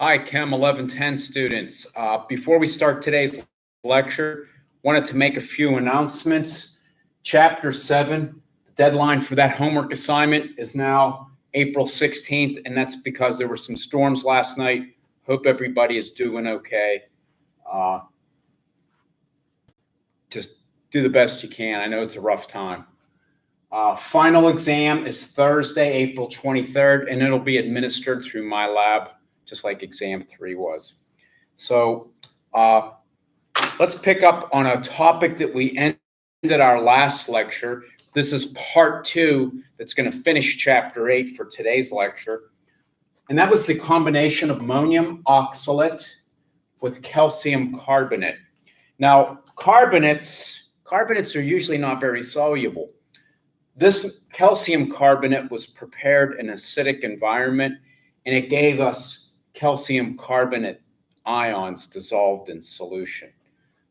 Hi, Chem 1110 students. Before we start today's lecture, wanted to make a few announcements. Chapter 7, the deadline for that homework assignment is now April 16th, and that's because there were some storms last night. Hope everybody is doing okay. Just do the best you can. I know it's a rough time. Final exam is Thursday, April 23rd, and it'll be administered through my lab, just like exam 3 was. So let's pick up on a topic that we ended our last lecture. This is part 2 that's going to finish chapter 8 for today's lecture. And that was the combination of ammonium oxalate with calcium carbonate. Now, carbonates are usually not very soluble. This calcium carbonate was prepared in an acidic environment, and it gave us calcium carbonate ions dissolved in solution.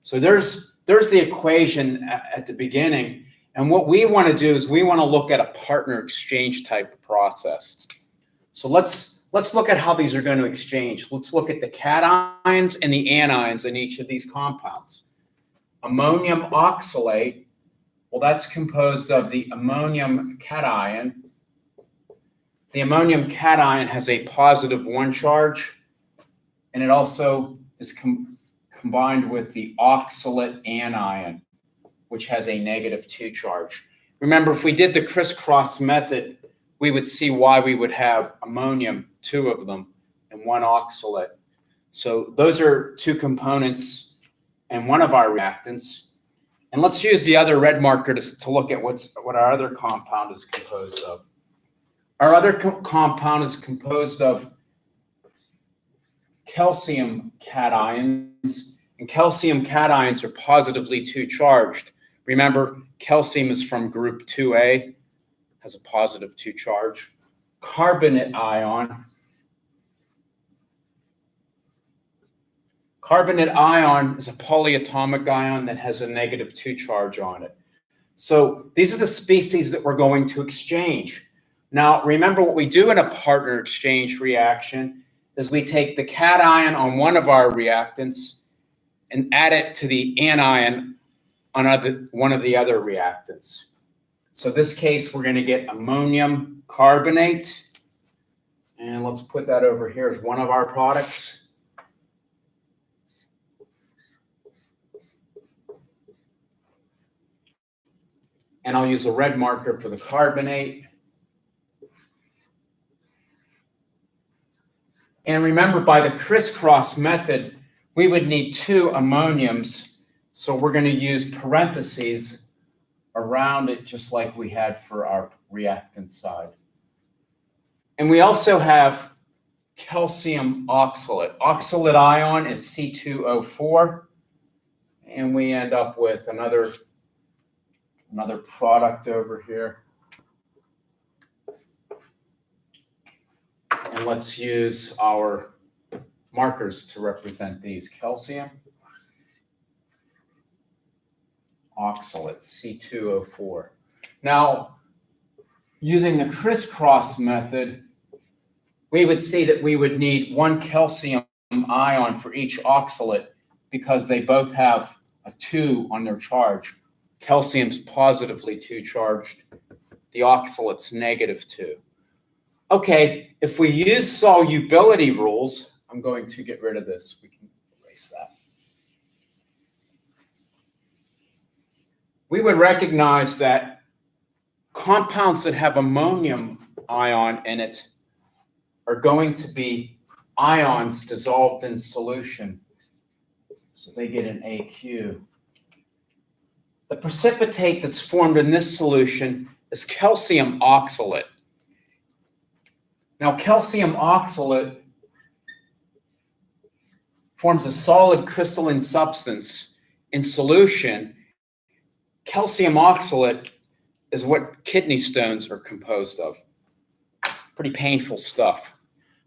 So there's the equation at the beginning. And what we want to do is we want to look at a partner exchange type of process. So let's look at how these are going to exchange. Let's look at the cations and the anions in each of these compounds. Ammonium oxalate, well, that's composed of the ammonium cation. The ammonium cation has a positive 1 charge, and it also is combined with the oxalate anion, which has a negative 2 charge. Remember, if we did the crisscross method, we would see why we would have ammonium, 2 of them, and 1 oxalate. So those are 2 components in one of our reactants. And let's use the other red marker to look at what our other compound is composed of. Our other compound is composed of calcium cations, and calcium cations are positively 2 charged. Remember, calcium is from group 2A, has a positive 2 charge. Carbonate ion. Carbonate ion is a polyatomic ion that has a negative 2 charge on it. So these are the species that we're going to exchange. Now, remember what we do in a partner exchange reaction is we take the cation on one of our reactants and add it to the anion on one of the other reactants. So in this case, we're going to get ammonium carbonate. And let's put that over here as one of our products. And I'll use a red marker for the carbonate. And remember, by the crisscross method, we would need 2 ammoniums. So we're going to use parentheses around it, just like we had for our reactant side. And we also have calcium oxalate. Oxalate ion is C2O4. And we end up with another product over here. And let's use our markers to represent these. Calcium oxalate, C2O4. Now, using the crisscross method, we would see that we would need 1 calcium ion for each oxalate because they both have a 2 on their charge. Calcium's positively 2 charged. The oxalate's negative 2. Okay, if we use solubility rules, I'm going to get rid of this. We can erase that. We would recognize that compounds that have ammonium ion in it are going to be ions dissolved in solution. So they get an AQ. The precipitate that's formed in this solution is calcium oxalate. Now, calcium oxalate forms a solid crystalline substance in solution. Calcium oxalate is what kidney stones are composed of. Pretty painful stuff.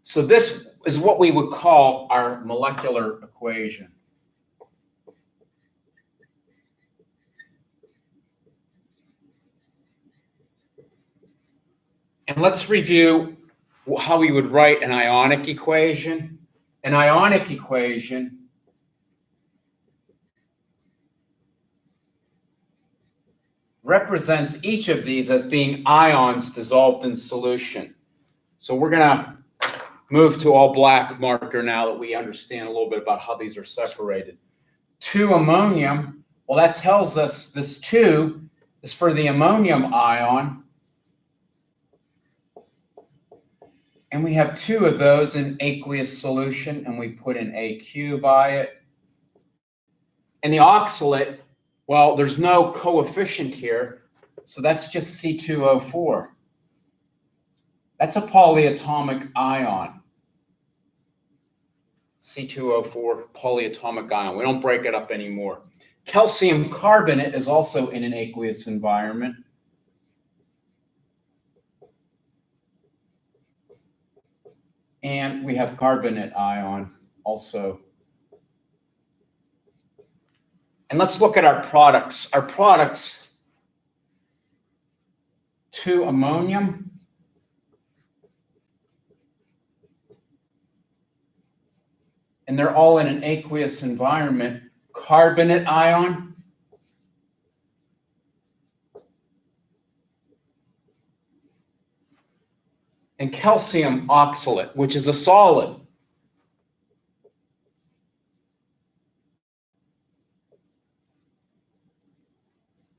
So this is what we would call our molecular equation. And let's review how we would write an ionic equation. An ionic equation represents each of these as being ions dissolved in solution. So we're going to move to all black marker now that we understand a little bit about how these are separated. 2 ammonium, well, that tells us this 2 is for the ammonium ion. And we have 2 of those in aqueous solution, and we put an AQ by it. And the oxalate, well, there's no coefficient here, so that's just C2O4. That's a polyatomic ion. C2O4 polyatomic ion. We don't break it up anymore. Calcium carbonate is also in an aqueous environment. And we have carbonate ion also. And let's look at our products. Our products, 2 ammonium, and they're all in an aqueous environment. Carbonate ion, and calcium oxalate, which is a solid.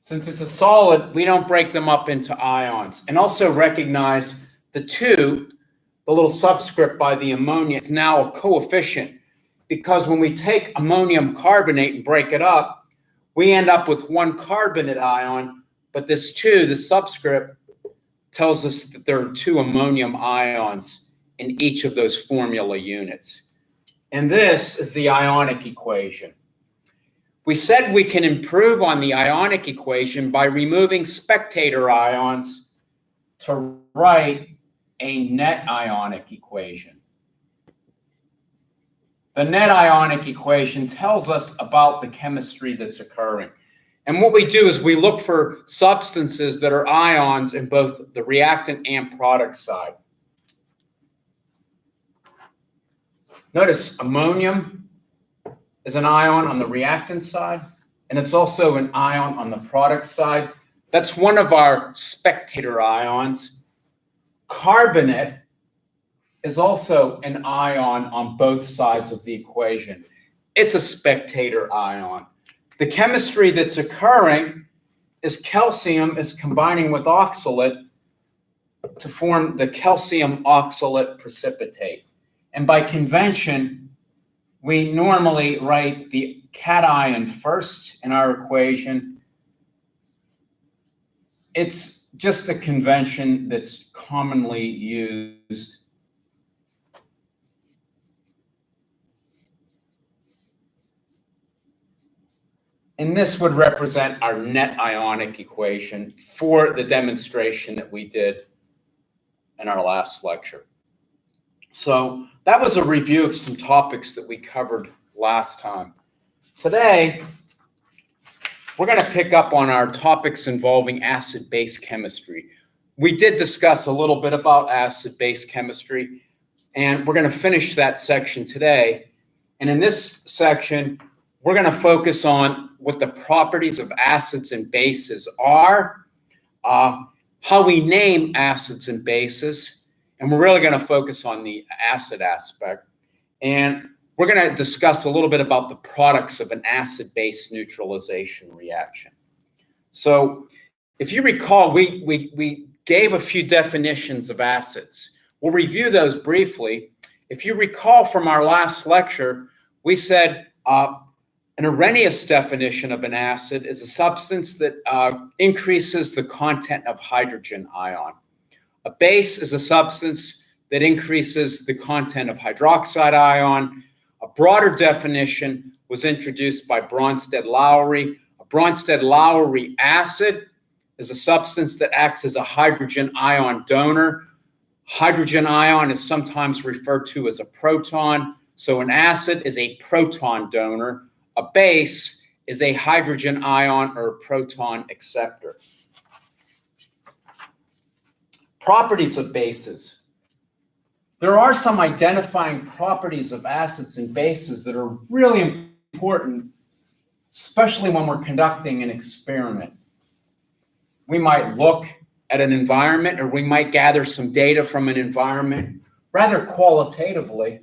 Since it's a solid, we don't break them up into ions. And also recognize the 2, the little subscript by the ammonia, is now a coefficient, because when we take ammonium carbonate and break it up, we end up with 1 carbonate ion, but this 2, the subscript, tells us that there are 2 ammonium ions in each of those formula units. And this is the ionic equation. We said we can improve on the ionic equation by removing spectator ions to write a net ionic equation. The net ionic equation tells us about the chemistry that's occurring. And what we do is we look for substances that are ions in both the reactant and product side. Notice ammonium is an ion on the reactant side, and it's also an ion on the product side. That's one of our spectator ions. Carbonate is also an ion on both sides of the equation. It's a spectator ion. The chemistry that's occurring is calcium is combining with oxalate to form the calcium oxalate precipitate. And by convention, we normally write the cation first in our equation. It's just a convention that's commonly used. And this would represent our net ionic equation for the demonstration that we did in our last lecture. So that was a review of some topics that we covered last time. Today, we're going to pick up on our topics involving acid-base chemistry. We did discuss a little bit about acid-base chemistry, and we're going to finish that section today. And in this section, we're going to focus on what the properties of acids and bases are, how we name acids and bases, and we're really going to focus on the acid aspect. And we're going to discuss a little bit about the products of an acid-base neutralization reaction. So if you recall, we gave a few definitions of acids. We'll review those briefly. If you recall from our last lecture, we said an erroneous definition of an acid is a substance that increases the content of hydrogen ion. A base is a substance that increases the content of hydroxide ion. A broader definition was introduced by Bronsted-Lowry. A Bronsted-Lowry acid is a substance that acts as a hydrogen ion donor. Hydrogen ion is sometimes referred to as a proton. So an acid is a proton donor. A base is a hydrogen ion or a proton acceptor. Properties of bases. There are some identifying properties of acids and bases that are really important, especially when we're conducting an experiment. We might look at an environment, or we might gather some data from an environment rather qualitatively,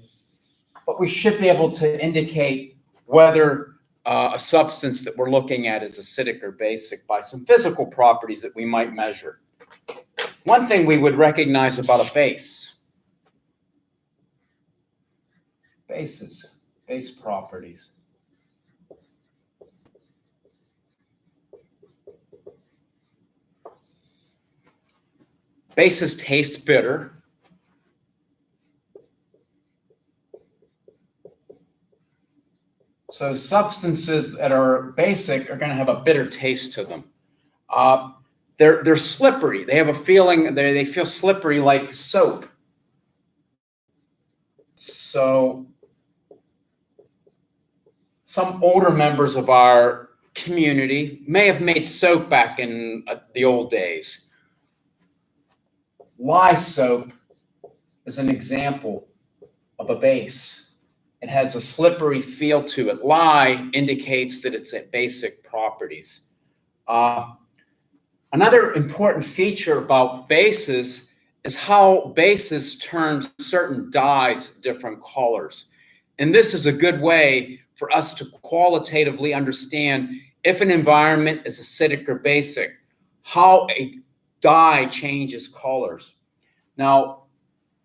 but we should be able to indicate whether a substance that we're looking at is acidic or basic by some physical properties that we might measure. One thing we would recognize about a base, base properties. Bases taste bitter. So substances that are basic are going to have a bitter taste to them. They're slippery. They have a feeling, they feel slippery like soap. So some older members of our community may have made soap back in the old days. Lye soap is an example of a base. It has a slippery feel to it. Lye indicates that it's at basic properties. Another important feature about bases is how bases turn certain dyes different colors. And this is a good way for us to qualitatively understand if an environment is acidic or basic, how a dye changes colors. Now,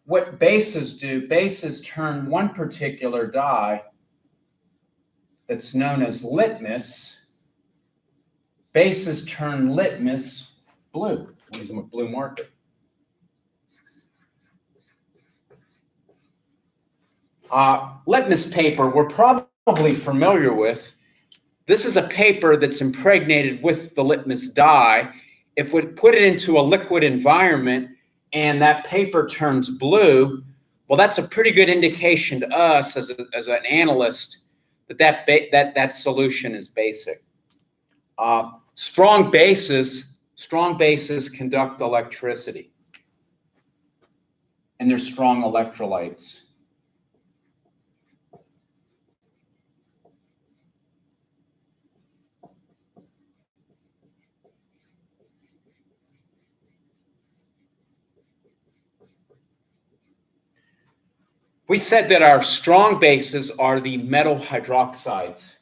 what bases do, bases turn one particular dye that's known as litmus, bases turn litmus blue. We'll use a blue marker. Litmus paper, we're probably familiar with. This is a paper that's impregnated with the litmus dye. If we put it into a liquid environment and that paper turns blue, well, that's a pretty good indication to us as an analyst that solution is basic. Strong bases conduct electricity, and they're strong electrolytes. We said that our strong bases are the metal hydroxides.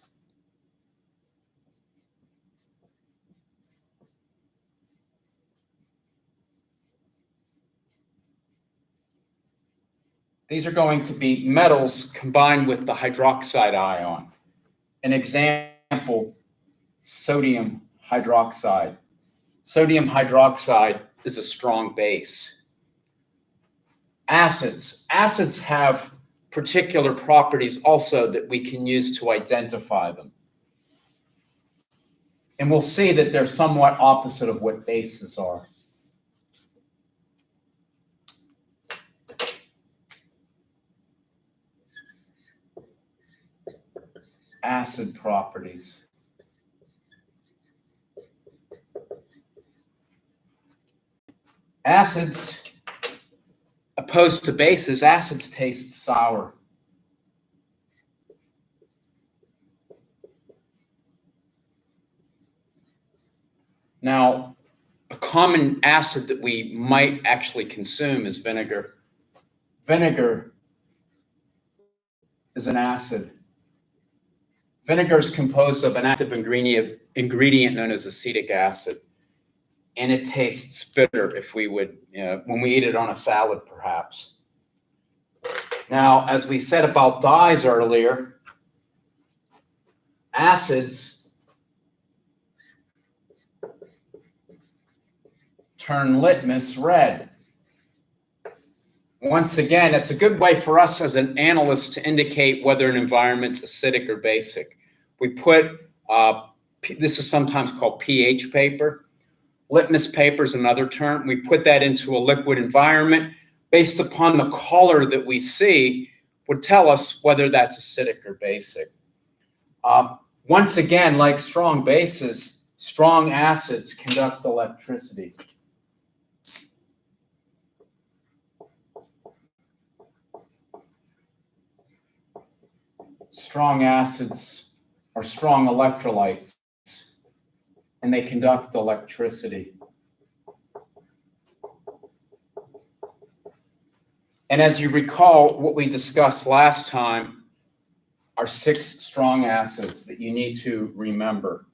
These are going to be metals combined with the hydroxide ion. An example, sodium hydroxide. Sodium hydroxide is a strong base. Acids have particular properties also that we can use to identify them. And we'll see that they're somewhat opposite of what bases are. Acid properties. Acids, opposed to bases, acids taste sour. Now, a common acid that we might actually consume is vinegar. Vinegar is an acid. Vinegar is composed of an active ingredient known as acetic acid, and it tastes bitter if we would, when we eat it on a salad, perhaps. Now, as we said about dyes earlier, acids turn litmus red. Once again, it's a good way for us as an analyst to indicate whether an environment's acidic or basic. We put, this is sometimes called pH paper. Litmus paper is another term. We put that into a liquid environment based upon the color that we see would tell us whether that's acidic or basic. Once again, like strong bases, strong acids conduct electricity. strong acids are strong electrolytes, and they conduct electricity. And as you recall, what we discussed last time are 6 strong acids that you need to remember.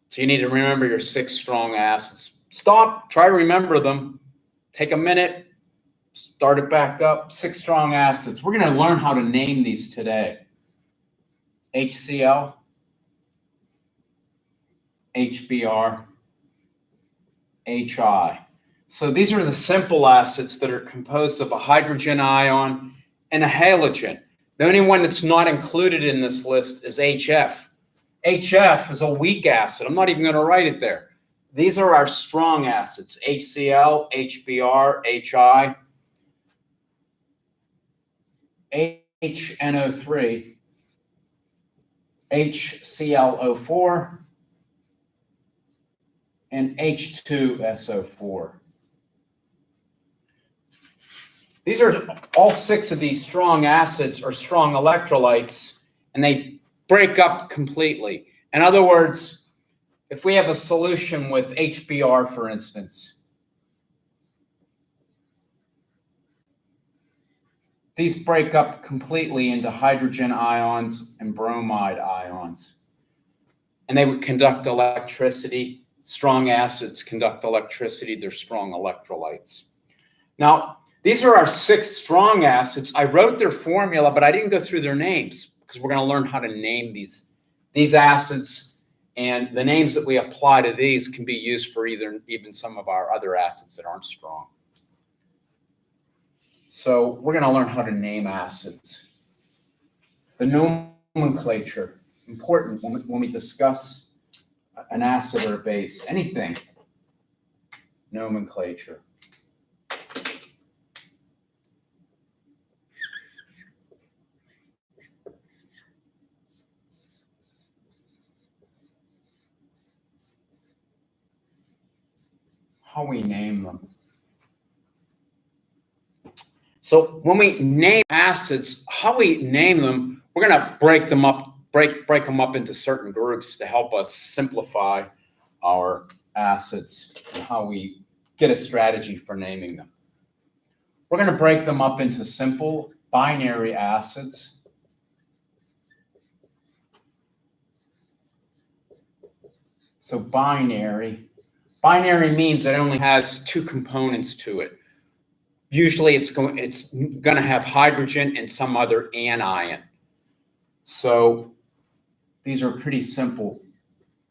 So you need to remember your 6 strong acids. Stop, try to remember them. Take a minute, start it back up. 6 strong acids. We're going to learn how to name these today. HCl, HBr, HI. So these are the simple acids that are composed of a hydrogen ion and a halogen. The only one that's not included in this list is HF. HF is a weak acid. I'm not even going to write it there. These are our strong acids: HCl, HBr, HI, HNO3, HClO4, and H2SO4. These are all 6 of these strong acids are strong electrolytes, and they break up completely. In other words, if we have a solution with HBr, for instance, these break up completely into hydrogen ions and bromide ions, and they would conduct electricity. Strong acids conduct electricity. They're strong electrolytes. Now, these are our 6 strong acids. I wrote their formula, but I didn't go through their names because we're going to learn how to name these acids, and the names that we apply to these can be used for even some of our other acids that aren't strong. So we're going to learn how to name acids. The nomenclature, important when we discuss an acid or a base, anything. Nomenclature. How we name them. So when we name acids, how we name them, we're going to break them up into certain groups to help us simplify our acids and how we get a strategy for naming them. We're going to break them up into simple binary acids. So binary means that it only has 2 components to it. Usually it's going to have hydrogen and some other anion. So these are pretty simple,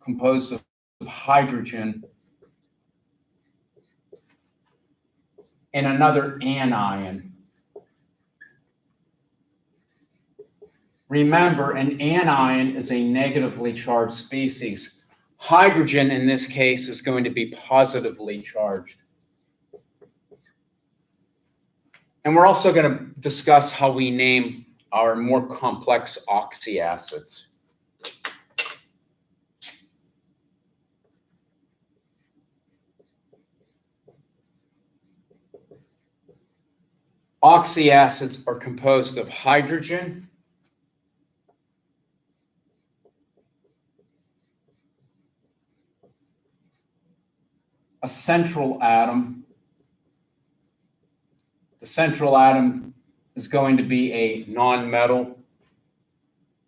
composed of hydrogen and another anion. Remember, an anion is a negatively charged species. Hydrogen, in this case, is going to be positively charged. And we're also going to discuss how we name our more complex oxyacids. Oxyacids are composed of hydrogen, a central atom. The central atom is going to be a nonmetal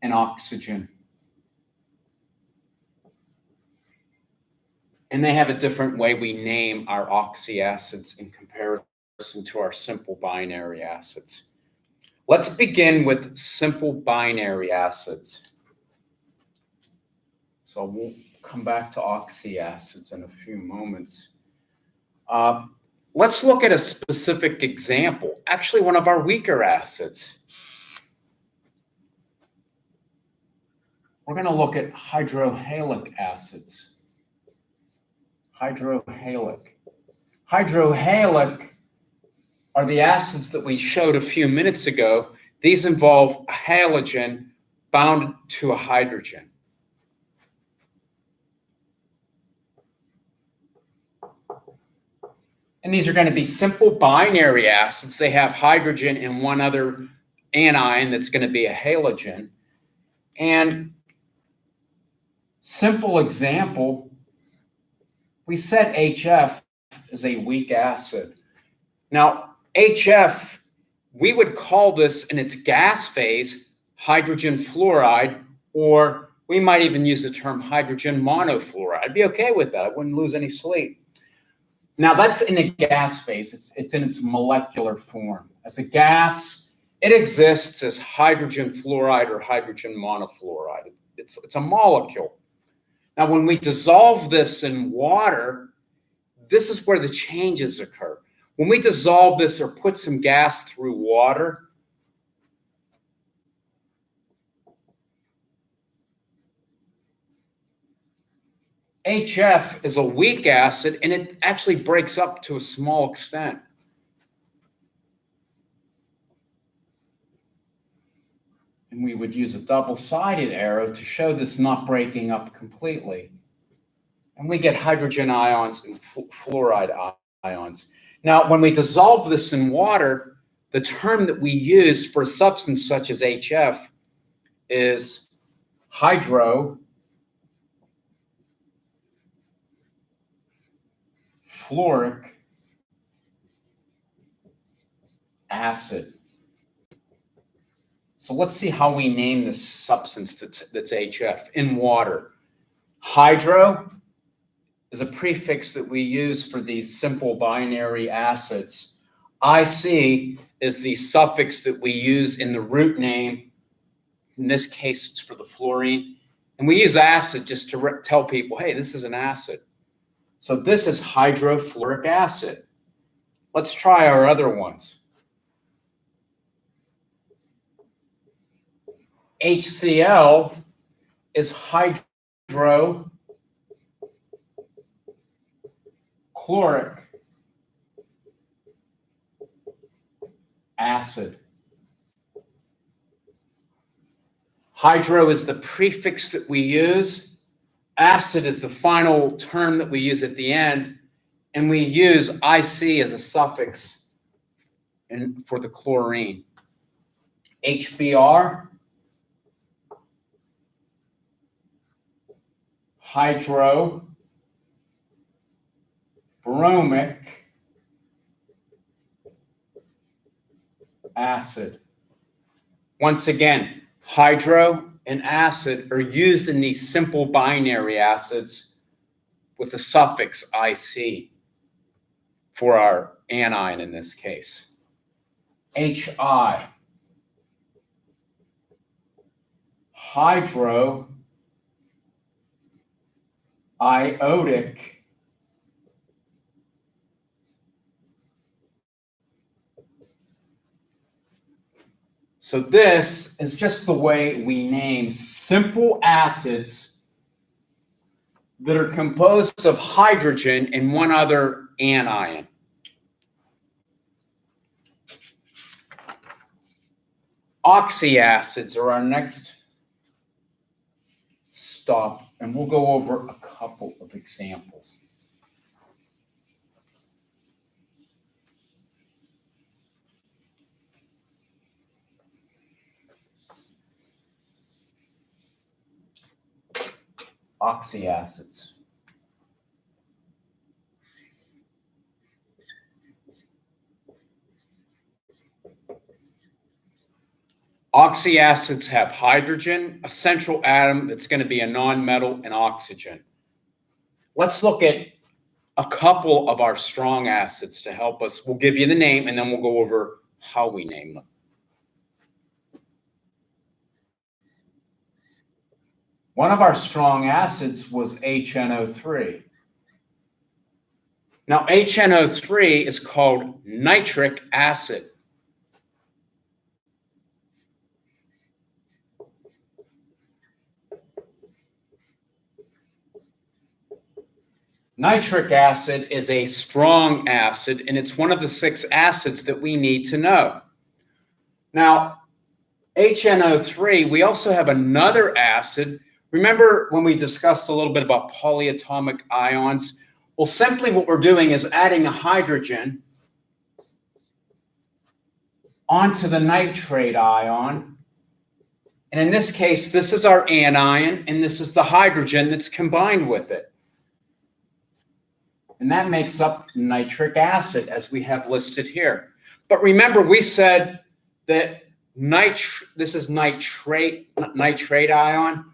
and oxygen. And they have a different way we name our oxyacids in comparison to our simple binary acids. Let's begin with simple binary acids. So we'll come back to oxyacids in a few moments. Let's look at a specific example, actually one of our weaker acids. We're going to look at hydrohalic acids. Hydrohalic are the acids that we showed a few minutes ago. These involve a halogen bound to a hydrogen. And these are going to be simple binary acids. They have hydrogen and one other anion that's going to be a halogen. And simple example, we said HF is a weak acid. Now, HF, we would call this in its gas phase hydrogen fluoride, or we might even use the term hydrogen monofluoride. I'd be okay with that. I wouldn't lose any sleep. Now, that's in the gas phase. It's in its molecular form. As a gas, it exists as hydrogen fluoride or hydrogen monofluoride. It's a molecule. Now, when we dissolve this in water, this is where the changes occur. When we dissolve this or put some gas through water, HF is a weak acid, and it actually breaks up to a small extent. And we would use a double-sided arrow to show this not breaking up completely. And we get hydrogen ions and fluoride ions. Now, when we dissolve this in water, the term that we use for a substance such as HF is hydrofluoric acid. So let's see how we name this substance that's HF in water. Hydro is a prefix that we use for these simple binary acids. IC is the suffix that we use in the root name. In this case, it's for the fluorine. And we use acid just to tell people, hey, this is an acid. So this is hydrofluoric acid. Let's try our other ones. HCl is hydrochloric acid. Hydro is the prefix that we use. Acid is the final term that we use at the end. And we use IC as a suffix for the chlorine. HBr, hydrobromic acid. Once again, hydro and acid are used in these simple binary acids with the suffix IC for our anion in this case. HI, hydroiodic So this is just the way we name simple acids that are composed of hydrogen and one other anion. Oxyacids are our next stop, and we'll go over a couple of examples. Oxyacids. Oxyacids have hydrogen, a central atom that's going to be a nonmetal, and oxygen. Let's look at a couple of our strong acids to help us. We'll give you the name, and then we'll go over how we name them. One of our strong acids was HNO3. Now, HNO3 is called nitric acid. Nitric acid is a strong acid, and it's one of the 6 acids that we need to know. Now, HNO3, we also have another acid. Remember when we discussed a little bit about polyatomic ions? Well, simply what we're doing is adding a hydrogen onto the nitrate ion. And in this case, this is our anion, and this is the hydrogen that's combined with it. And that makes up nitric acid, as we have listed here. But remember, we said that this is nitrate ion.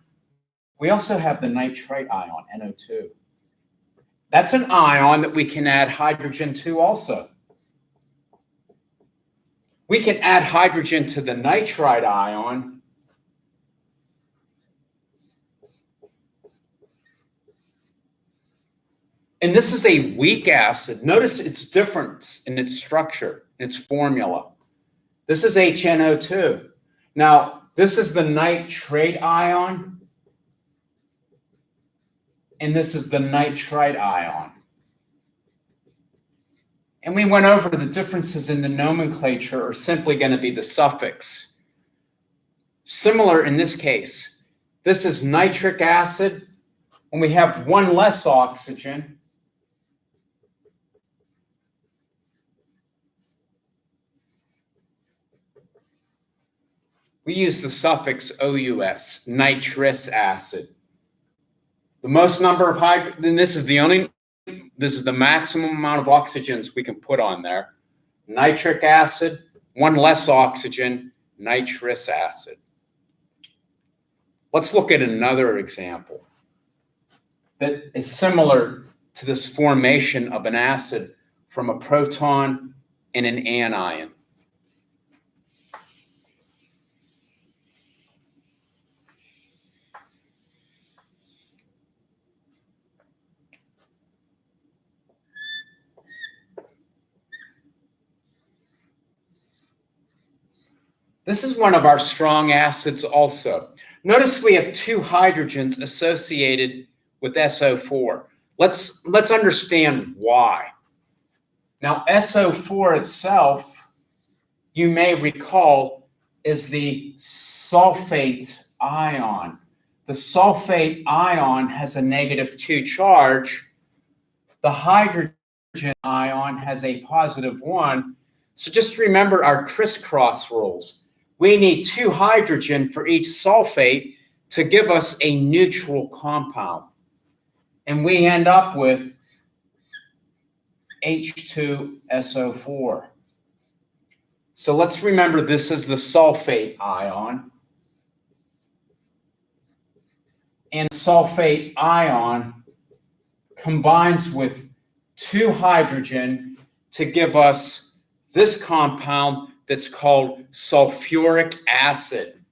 We also have the nitrite ion, NO2. That's an ion that we can add hydrogen to also. We can add hydrogen to the nitrite ion. And this is a weak acid. Notice its difference in its structure, its formula. This is HNO2. Now, this is the nitrate ion. And this is the nitrite ion. And we went over the differences in the nomenclature are simply going to be the suffix. Similar in this case. This is nitric acid. When we have one less oxygen, we use the suffix OUS, nitrous acid. The most number of hydrogen, this is the maximum amount of oxygens we can put on there. Nitric acid, one less oxygen, nitrous acid. Let's look at another example that is similar to this formation of an acid from a proton and an anion. This is one of our strong acids also. Notice we have two hydrogens associated with SO4. Let's understand why. Now, SO4 itself, you may recall, is the sulfate ion. The sulfate ion has a -2 charge. The hydrogen ion has a +1. So just remember our crisscross rules. We need 2 hydrogen for each sulfate to give us a neutral compound. And we end up with H2SO4. So let's remember this is the sulfate ion. And sulfate ion combines with 2 hydrogen to give us this compound that's called sulfuric acid.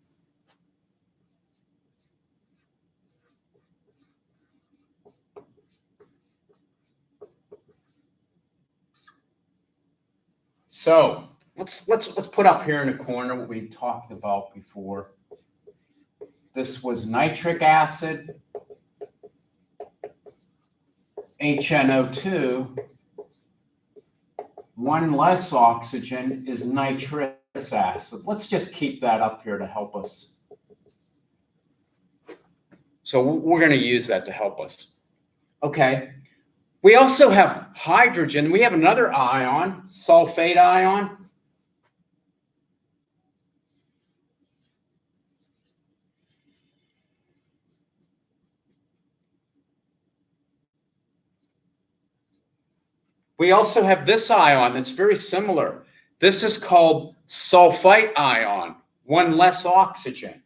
So let's put up here in the corner what we talked about before. This was nitric acid, HNO2. One less oxygen is nitrous acid. Let's just keep that up here to help us. So we're going to use that to help us. Okay. We also have hydrogen. We have another ion, sulfate ion. We also have this ion that's very similar. This is called sulfite ion, one less oxygen.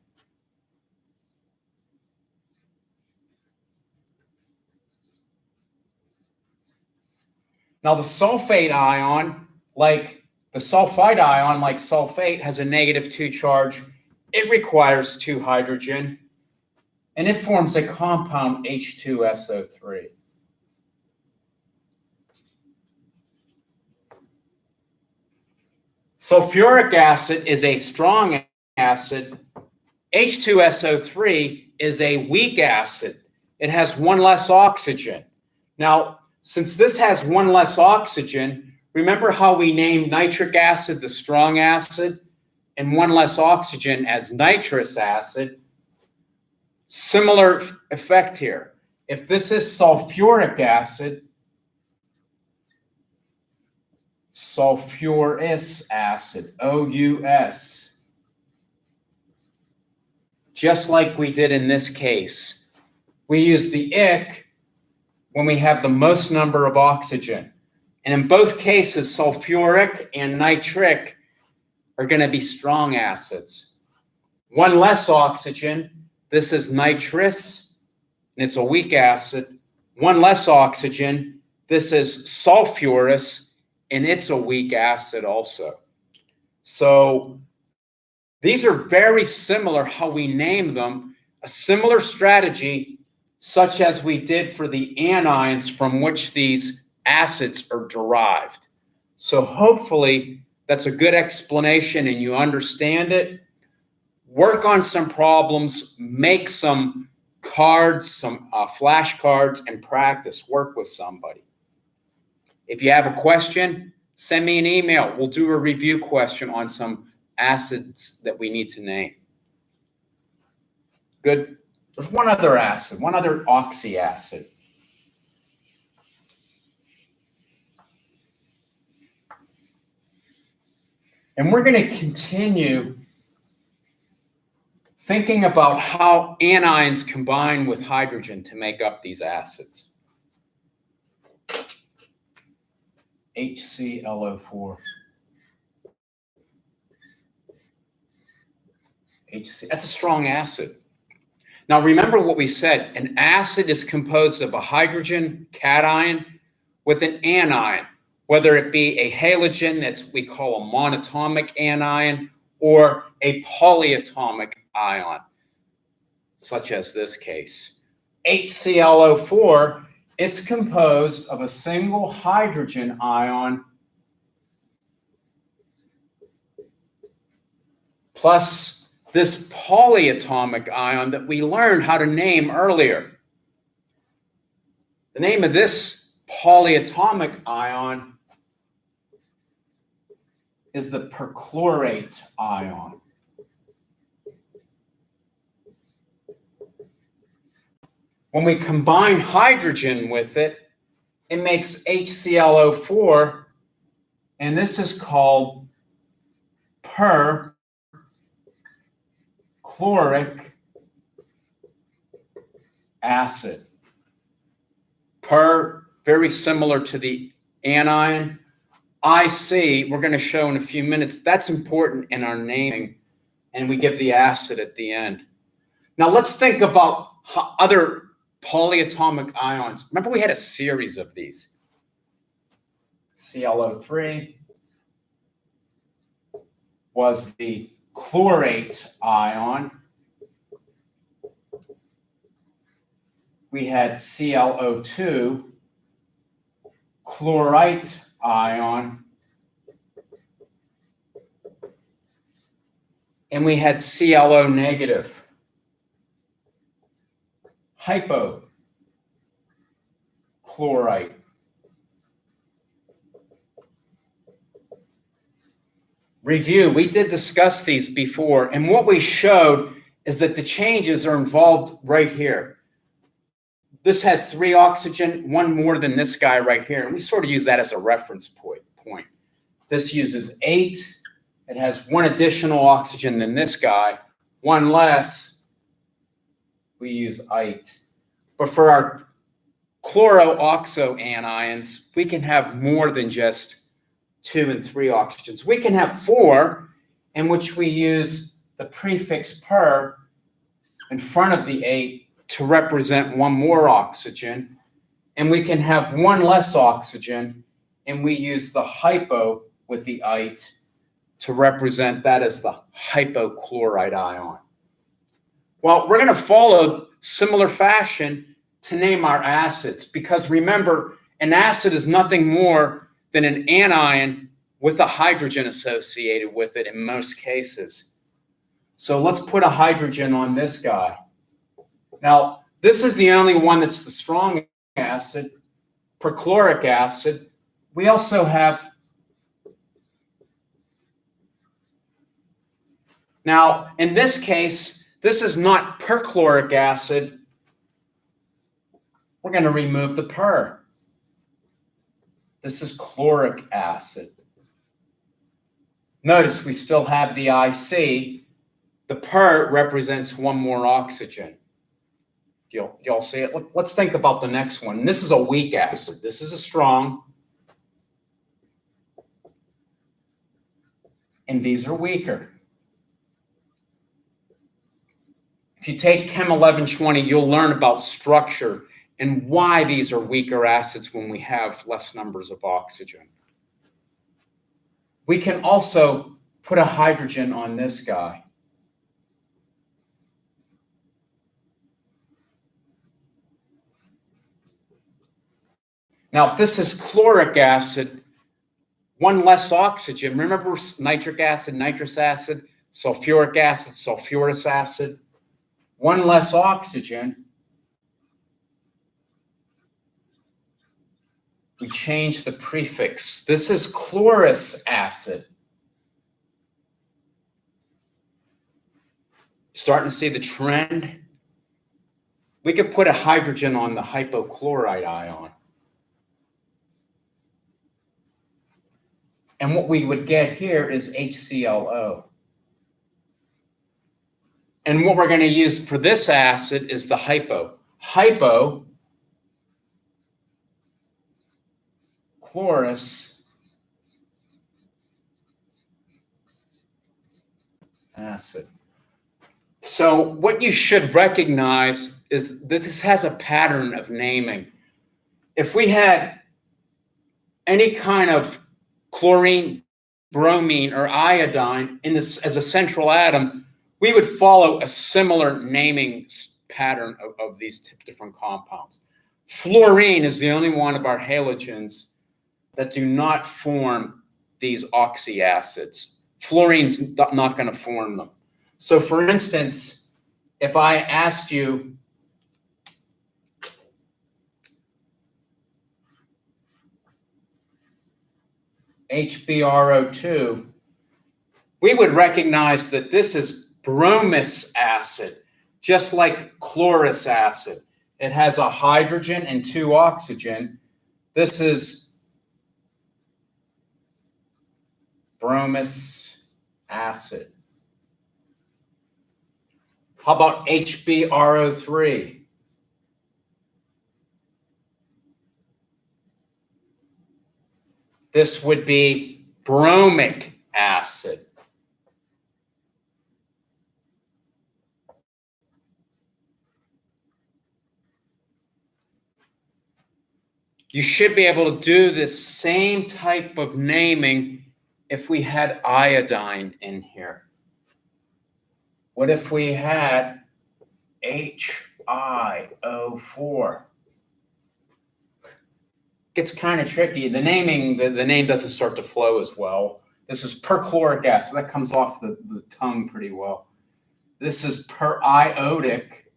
Now the sulfite ion, like sulfate, has a -2 charge. It requires 2 hydrogen, and it forms a compound H2SO3. Sulfuric acid is a strong acid. H2SO3 is a weak acid. It has 1 less oxygen. Now, since this has 1 less oxygen, remember how we named nitric acid the strong acid and 1 less oxygen as nitrous acid? Similar effect here. If this is sulfuric acid, sulfurous acid, OUS. Just like we did in this case. We use the ic when we have the most number of oxygen. And in both cases, sulfuric and nitric are going to be strong acids. One less oxygen, this is nitrous, and it's a weak acid. One less oxygen, this is sulfurous, and it's a weak acid also. So these are very similar how we name them, a similar strategy such as we did for the anions from which these acids are derived. So hopefully that's a good explanation and you understand it. Work on some problems, make some cards, some flashcards, and practice. Work with somebody. If you have a question, send me an email. We'll do a review question on some acids that we need to name. Good. There's one other acid, one other oxy acid. And we're going to continue thinking about how anions combine with hydrogen to make up these acids. HClO4. That's a strong acid. Now remember what we said, an acid is composed of a hydrogen cation with an anion, whether it be a halogen that we call a monatomic anion or a polyatomic ion, such as this case. HClO4, it's composed of a single hydrogen ion plus this polyatomic ion that we learned how to name earlier. The name of this polyatomic ion is the perchlorate ion. When we combine hydrogen with it, it makes HClO4, and this is called perchloric acid. Very similar to the anion. IC, we're going to show in a few minutes, that's important in our naming, and we give the acid at the end. Now let's think about other polyatomic ions. Remember we had a series of these. ClO3 was the chlorate ion. We had ClO2, chlorite ion, and we had ClO negative, hypochlorite. Review, we did discuss these before, and what we showed is that the changes are involved right here. This has 3 oxygen, one more than this guy right here, and we sort of use that as a reference point. This uses 8. It has 1 additional oxygen than this guy, 1 less. We use 8. But for our chloro-oxo anions, we can have more than just 2 and 3 oxygens. We can have 4, in which we use the prefix per in front of the 8 to represent 1 more oxygen. And we can have 1 less oxygen, and we use the hypo with the ite to represent that as the hypochlorite ion. Well, we're going to follow similar fashion to name our acids, because remember, an acid is nothing more than an anion with a hydrogen associated with it in most cases. So let's put a hydrogen on this guy. Now, this is the only one that's the strong acid, perchloric acid. We also have, now in this case, this is not perchloric acid. We're going to remove the per. This is chloric acid. Notice we still have the IC. The per represents one more oxygen. Do y'all see it? Let's think about the next one. This is a weak acid. This is a strong. And these are weaker. If you take Chem 1120, you'll learn about structure and why these are weaker acids when we have less numbers of oxygen. We can also put a hydrogen on this guy. Now, if this is chloric acid, one less oxygen. Remember nitric acid, nitrous acid, sulfuric acid, sulfurous acid. One less oxygen. We change the prefix. This is chlorous acid. Starting to see the trend? We could put a hydrogen on the hypochlorite ion. And what we would get here is HClO. And what we're going to use for this acid is the hypo. Hypochlorous acid. So what you should recognize is that this has a pattern of naming. If we had any kind of chlorine, bromine, or iodine in this as a central atom, we would follow a similar naming pattern of these different compounds. Fluorine is the only one of our halogens that do not form these oxyacids. Fluorine's not going to form them. So for instance, if I asked you HBrO2, we would recognize that this is bromous acid, just like chlorous acid. It has a hydrogen and two oxygen. This is bromous acid. How about HBrO3? This would be bromic acid. You should be able to do this same type of naming if we had iodine in here. What if we had HiO4? Gets kind of tricky. The naming, the name doesn't start to flow as well. This is perchloric acid. That comes off the tongue pretty well. This is periodic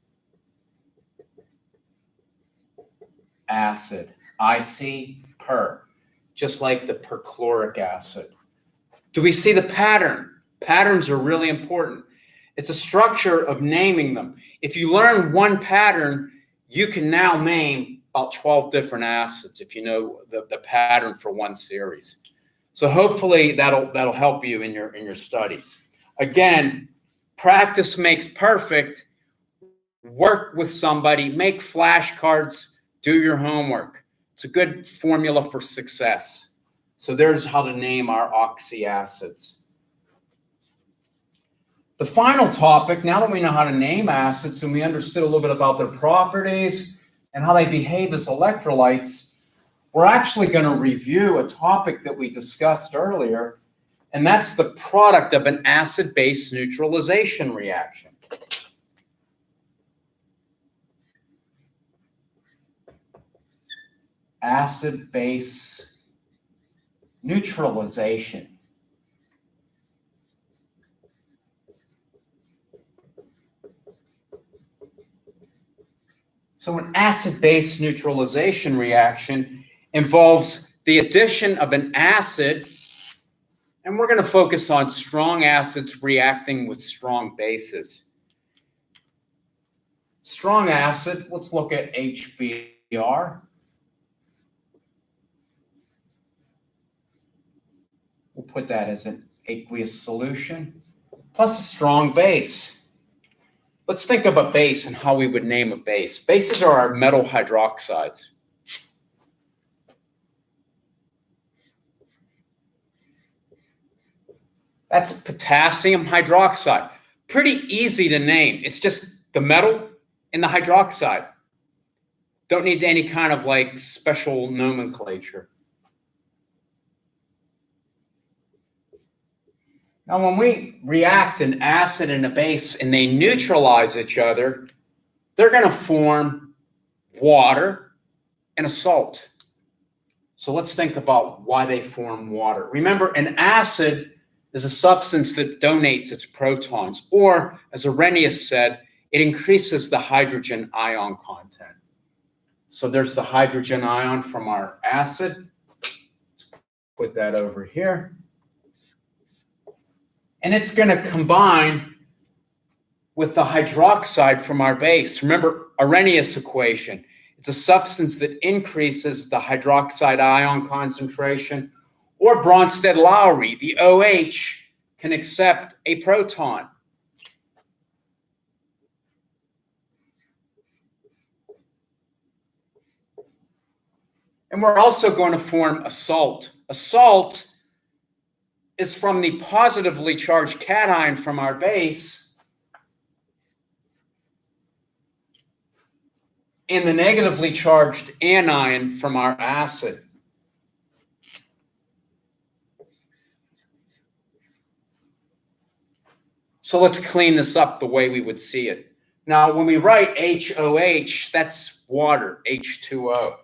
acid. IC per, just like the perchloric acid. Do we see the pattern? Patterns are really important. It's a structure of naming them. If you learn one pattern, you can now name about 12 different acids if you know the pattern for one series. So hopefully that'll help you in your studies. Again, practice makes perfect. Work with somebody, make flashcards, do your homework. It's a good formula for success. So there's how to name our oxyacids. The final topic, now that we know how to name acids and we understood a little bit about their properties and how they behave as electrolytes, we're actually going to review a topic that we discussed earlier, and that's the product of an acid-base neutralization reaction. Acid-base neutralization. So an acid-base neutralization reaction involves the addition of an acid, and we're going to focus on strong acids reacting with strong bases. Strong acid, let's look at HBr. We'll put that as an aqueous solution, plus a strong base. Let's think of a base and how we would name a base. Bases are our metal hydroxides. That's potassium hydroxide. Pretty easy to name. It's just the metal and the hydroxide. Don't need any kind of like special nomenclature. Now, when we react an acid and a base and they neutralize each other, they're going to form water and a salt. So let's think about why they form water. Remember, an acid is a substance that donates its protons, or as Arrhenius said, it increases the hydrogen ion content. So there's the hydrogen ion from our acid. Let's put that over here. And it's going to combine with the hydroxide from our base. Remember Arrhenius equation. It's a substance that increases the hydroxide ion concentration, or Bronsted-Lowry, the OH can accept a proton. And we're also going to form a salt. A salt is from the positively charged cation from our base and the negatively charged anion from our acid. So let's clean this up the way we would see it. Now, when we write HOH, that's water, H2O.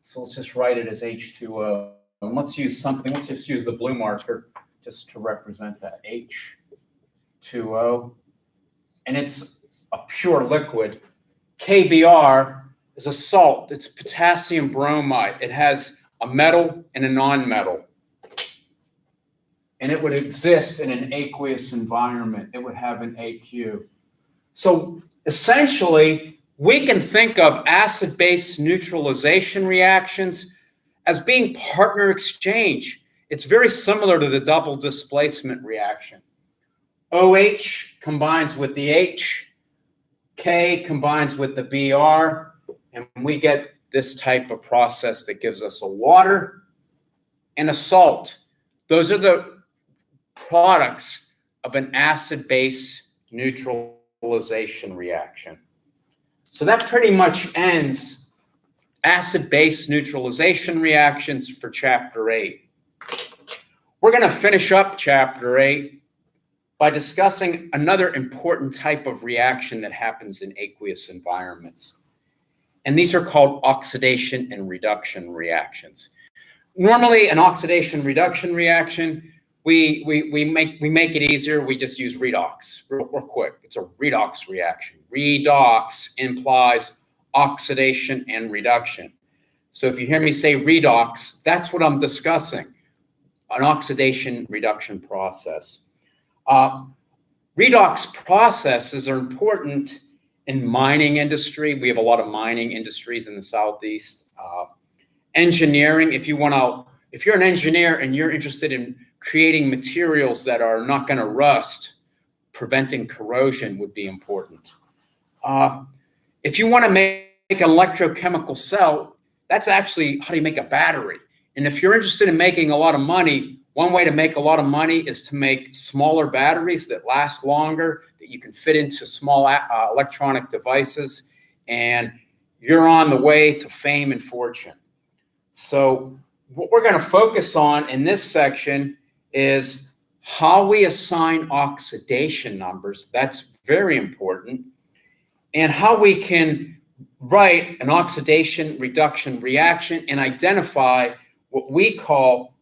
So let's just write it as H2O. And let's use something, let's just use the blue marker just to represent that, H2O. And it's a pure liquid. KBr is a salt. It's potassium bromide. It has a metal and a non-metal. And it would exist in an aqueous environment. It would have an AQ. So essentially, we can think of acid-base neutralization reactions as being partner exchange. It's very similar to the double displacement reaction. OH combines with the H, K combines with the Br, and we get this type of process that gives us a water and a salt. Those are the products of an acid-base neutralization reaction. So that pretty much ends acid-base neutralization reactions for Chapter 8. We're going to finish up Chapter 8 by discussing another important type of reaction that happens in aqueous environments. And these are called oxidation and reduction reactions. Normally, an oxidation reduction reaction, we make it easier. We just use redox real quick. It's a redox reaction. Redox implies oxidation and reduction. So if you hear me say redox, that's what I'm discussing, an oxidation reduction process. Redox processes are important in mining industry. We have a lot of mining industries in the Southeast. Engineering, if you're an engineer and you're interested in creating materials that are not going to rust, preventing corrosion would be important. If you want to make an electrochemical cell, that's actually how you make a battery. And if you're interested in making a lot of money, one way to make a lot of money is to make smaller batteries that last longer, that you can fit into small electronic devices, and you're on the way to fame and fortune. So what we're going to focus on in this section is how we assign oxidation numbers. That's very important. And how we can write an oxidation reduction reaction and identify what we call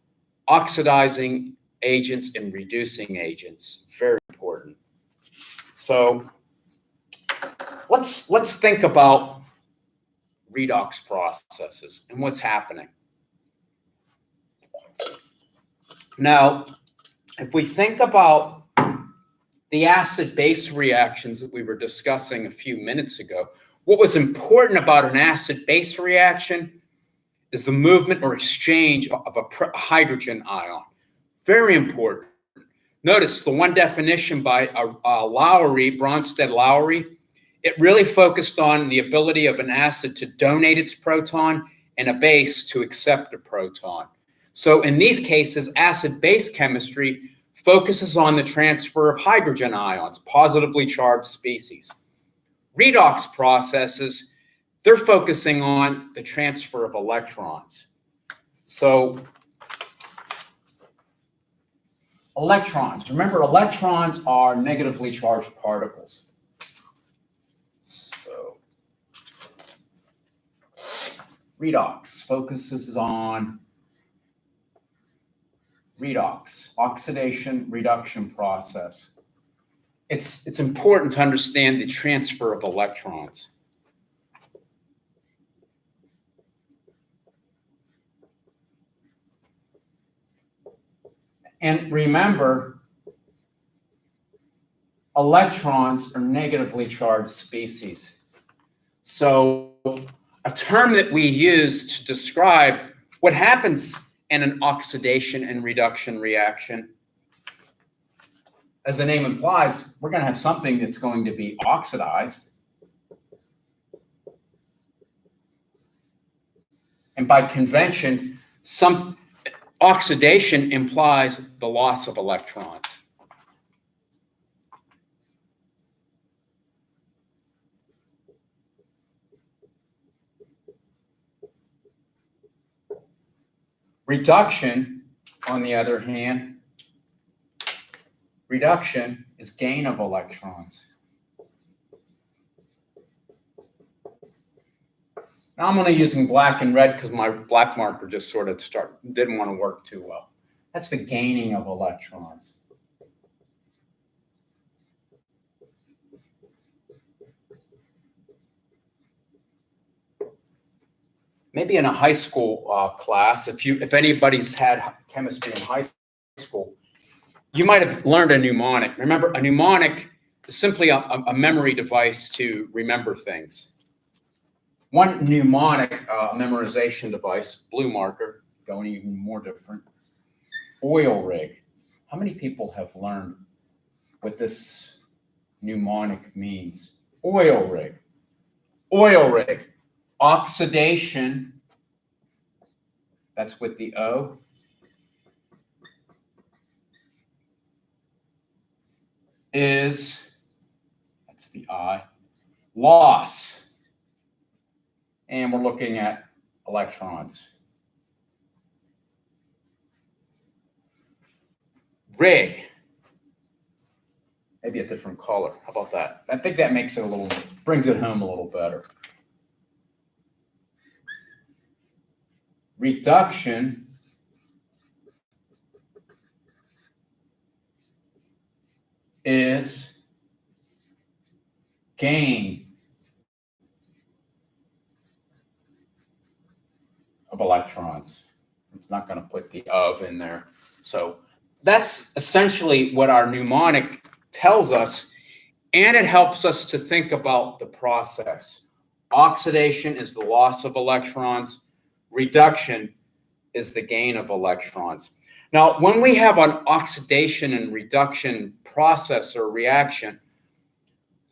oxidizing agents and reducing agents. Very important. So let's think about redox processes and what's happening. Now, if we think about the acid-base reactions that we were discussing a few minutes ago, what was important about an acid-base reaction is the movement or exchange of a hydrogen ion. Very important. Notice the one definition by Lowry, Bronsted-Lowry, it really focused on the ability of an acid to donate its proton and a base to accept a proton. So in these cases, acid-base chemistry focuses on the transfer of hydrogen ions, positively charged species. Redox processes, they're focusing on the transfer of electrons. So electrons, remember electrons are negatively charged particles. So redox focuses on redox, oxidation reduction process. It's important to understand the transfer of electrons. And remember, electrons are negatively charged species. So a term that we use to describe what happens in an oxidation and reduction reaction, as the name implies, we're going to have something that's going to be oxidized. And by convention, some oxidation implies the loss of electrons. Reduction, on the other hand, reduction is gain of electrons. Now I'm only using black and red because my black marker just sort of didn't want to work too well. That's the gaining of electrons. Maybe in a high school class, if anybody's had chemistry in high school, you might have learned a mnemonic. Remember, a mnemonic is simply a memory device to remember things. One mnemonic memorization device, blue marker, going even more different, oil rig. How many people have learned what this mnemonic means? Oil rig. Oil rig. Oxidation, that's with the O. That's the I. Loss. And we're looking at electrons. Rig. Maybe a different color. How about that? I think that makes it brings it home a little better. Reduction is gain of electrons. It's not going to put the of in there. So that's essentially what our mnemonic tells us, and it helps us to think about the process. Oxidation is the loss of electrons. Reduction is the gain of electrons. Now, when we have an oxidation and reduction process or reaction,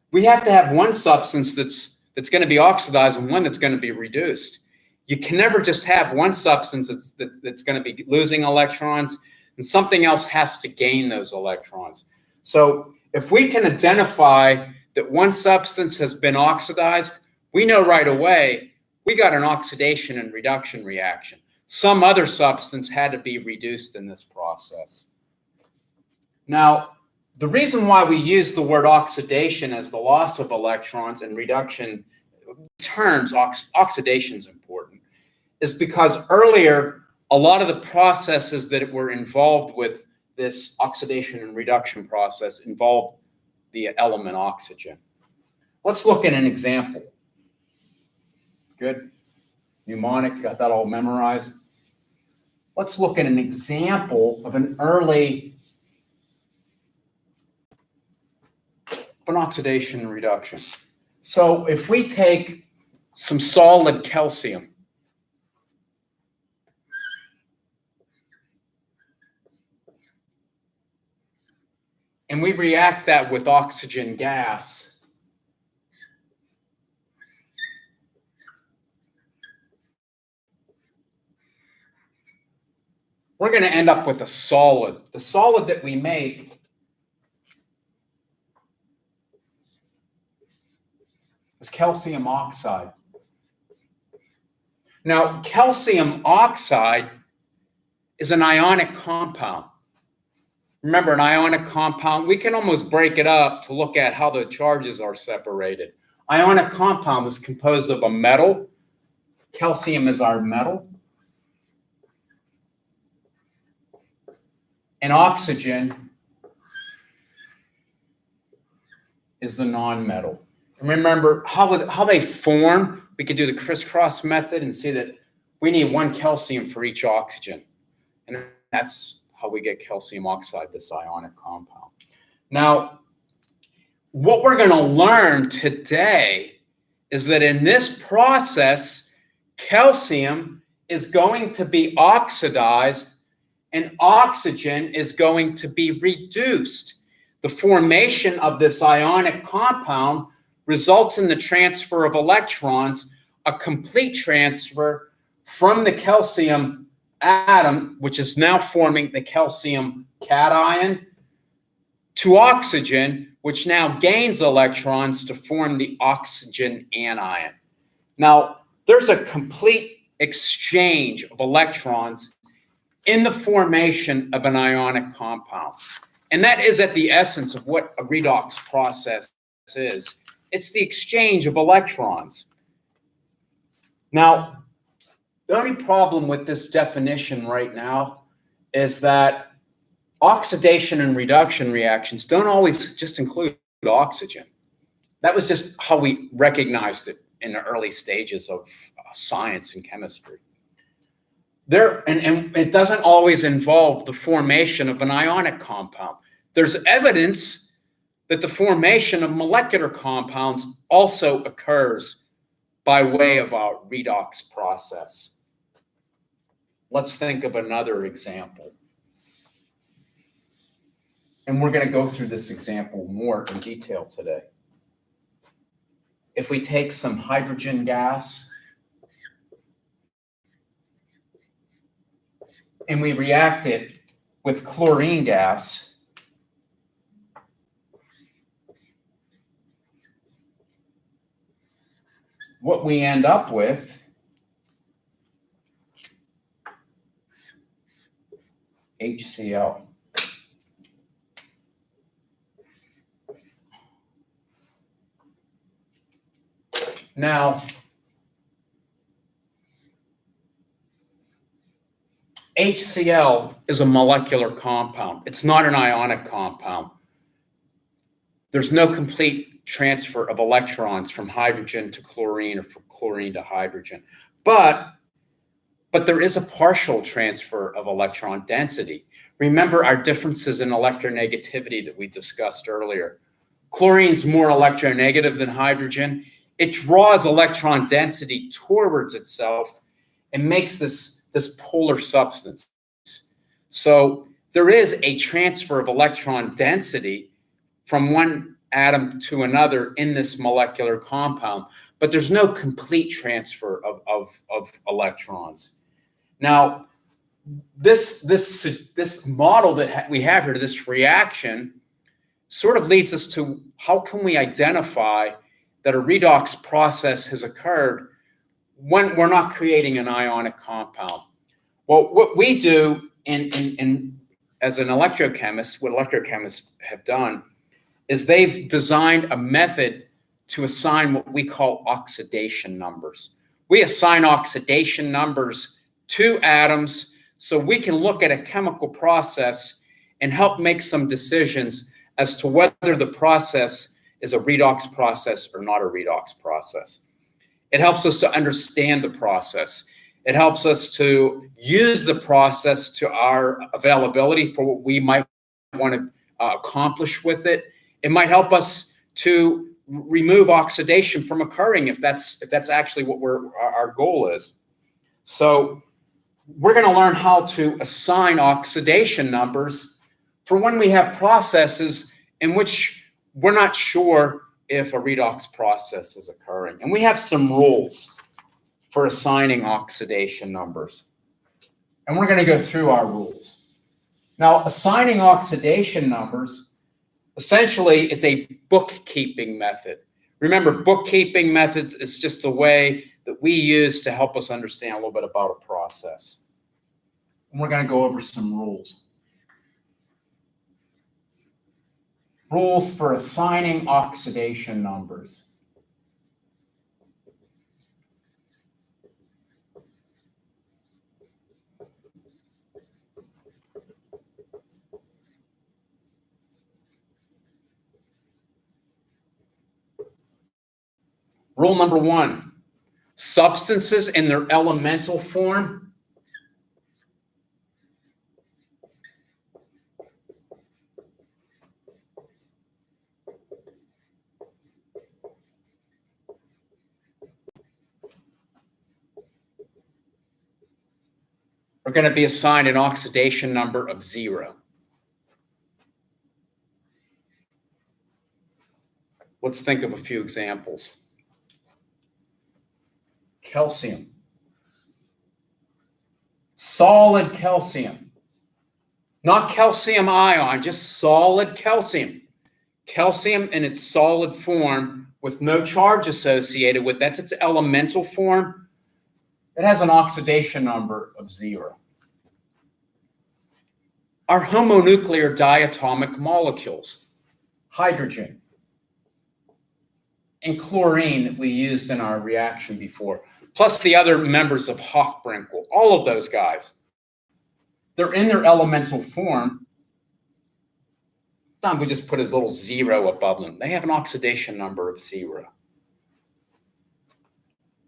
we have to have one substance that's going to be oxidized and one that's going to be reduced. You can never just have one substance that's going to be losing electrons and something else has to gain those electrons. So if we can identify that one substance has been oxidized, we know right away we got an oxidation and reduction reaction. Some other substance had to be reduced in this process. Now, the reason why we use the word oxidation as the loss of electrons and reduction terms, oxidation is important, is because earlier, a lot of the processes that were involved with this oxidation and reduction process involved the element oxygen. Let's look at an example. Good. Mnemonic, got that all memorized. Let's look at an example of an oxidation and reduction. So if we take some solid calcium, and we react that with oxygen gas, we're going to end up with a solid. The solid that we make is calcium oxide. Now, calcium oxide is an ionic compound. Remember, an ionic compound, we can almost break it up to look at how the charges are separated. Ionic compound is composed of a metal. Calcium is our metal. And oxygen is the nonmetal. And remember how they form. We could do the crisscross method and see that we need one calcium for each oxygen. And that's how we get calcium oxide, this ionic compound. Now, what we're going to learn today is that in this process, calcium is going to be oxidized and oxygen is going to be reduced. The formation of this ionic compound results in the transfer of electrons, a complete transfer from the calcium atom, which is now forming the calcium cation, to oxygen, which now gains electrons to form the oxygen anion. Now, there's a complete exchange of electrons in the formation of an ionic compound. And that is at the essence of what a redox process is. It's the exchange of electrons. Now, the only problem with this definition right now is that oxidation and reduction reactions don't always just include oxygen. That was just how we recognized it in the early stages of science and chemistry. And it doesn't always involve the formation of an ionic compound. There's evidence that the formation of molecular compounds also occurs by way of our redox process. Let's think of another example. And we're going to go through this example more in detail today. If we take some hydrogen gas and we react it with chlorine gas, what we end up with HCl. Now, HCl is a molecular compound. It's not an ionic compound. There's no complete transfer of electrons from hydrogen to chlorine or from chlorine to hydrogen. But there is a partial transfer of electron density. Remember our differences in electronegativity that we discussed earlier. Chlorine's more electronegative than hydrogen. It draws electron density towards itself and makes this polar substance. So there is a transfer of electron density from one atom to another in this molecular compound, but there's no complete transfer of electrons. Now, this model that we have here, this reaction, sort of leads us to how can we identify that a redox process has occurred when we're not creating an ionic compound. Well, what we do as an electrochemist, what electrochemists have done, is they've designed a method to assign what we call oxidation numbers. We assign oxidation numbers to atoms so we can look at a chemical process and help make some decisions as to whether the process is a redox process or not a redox process. It helps us to understand the process. It helps us to use the process to our availability for what we might want to accomplish with it. It might help us to remove oxidation from occurring if that's actually what our goal is. So we're going to learn how to assign oxidation numbers for when we have processes in which we're not sure if a redox process is occurring. And we have some rules for assigning oxidation numbers. And we're going to go through our rules. Now, assigning oxidation numbers, essentially, it's a bookkeeping method. Remember, bookkeeping methods is just a way that we use to help us understand a little bit about a process. And we're going to go over some rules. Rules for assigning oxidation numbers. Rule number 1, substances in their elemental form are going to be assigned an oxidation number of 0. Let's think of a few examples. Calcium. Solid calcium. Not calcium ion, just solid calcium. Calcium in its solid form with no charge associated with it. That's its elemental form. It has an oxidation number of 0. Our homonuclear diatomic molecules, hydrogen and chlorine that we used in our reaction before, plus the other members of Hofbrinkel, all of those guys, they're in their elemental form. We just put a little 0 above them. They have an oxidation number of 0.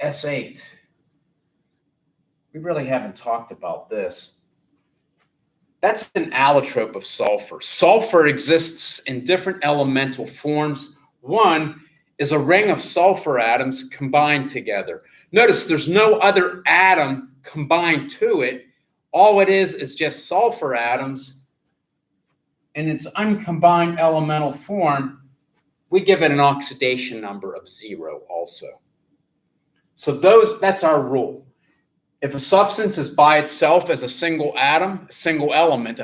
S8. We really haven't talked about this. That's an allotrope of sulfur. Sulfur exists in different elemental forms. One is a ring of sulfur atoms combined together. Notice there's no other atom combined to it. All it is just sulfur atoms. In its uncombined elemental form, we give it an oxidation number of 0 also. So that's our rule. If a substance is by itself as a single atom, a single element,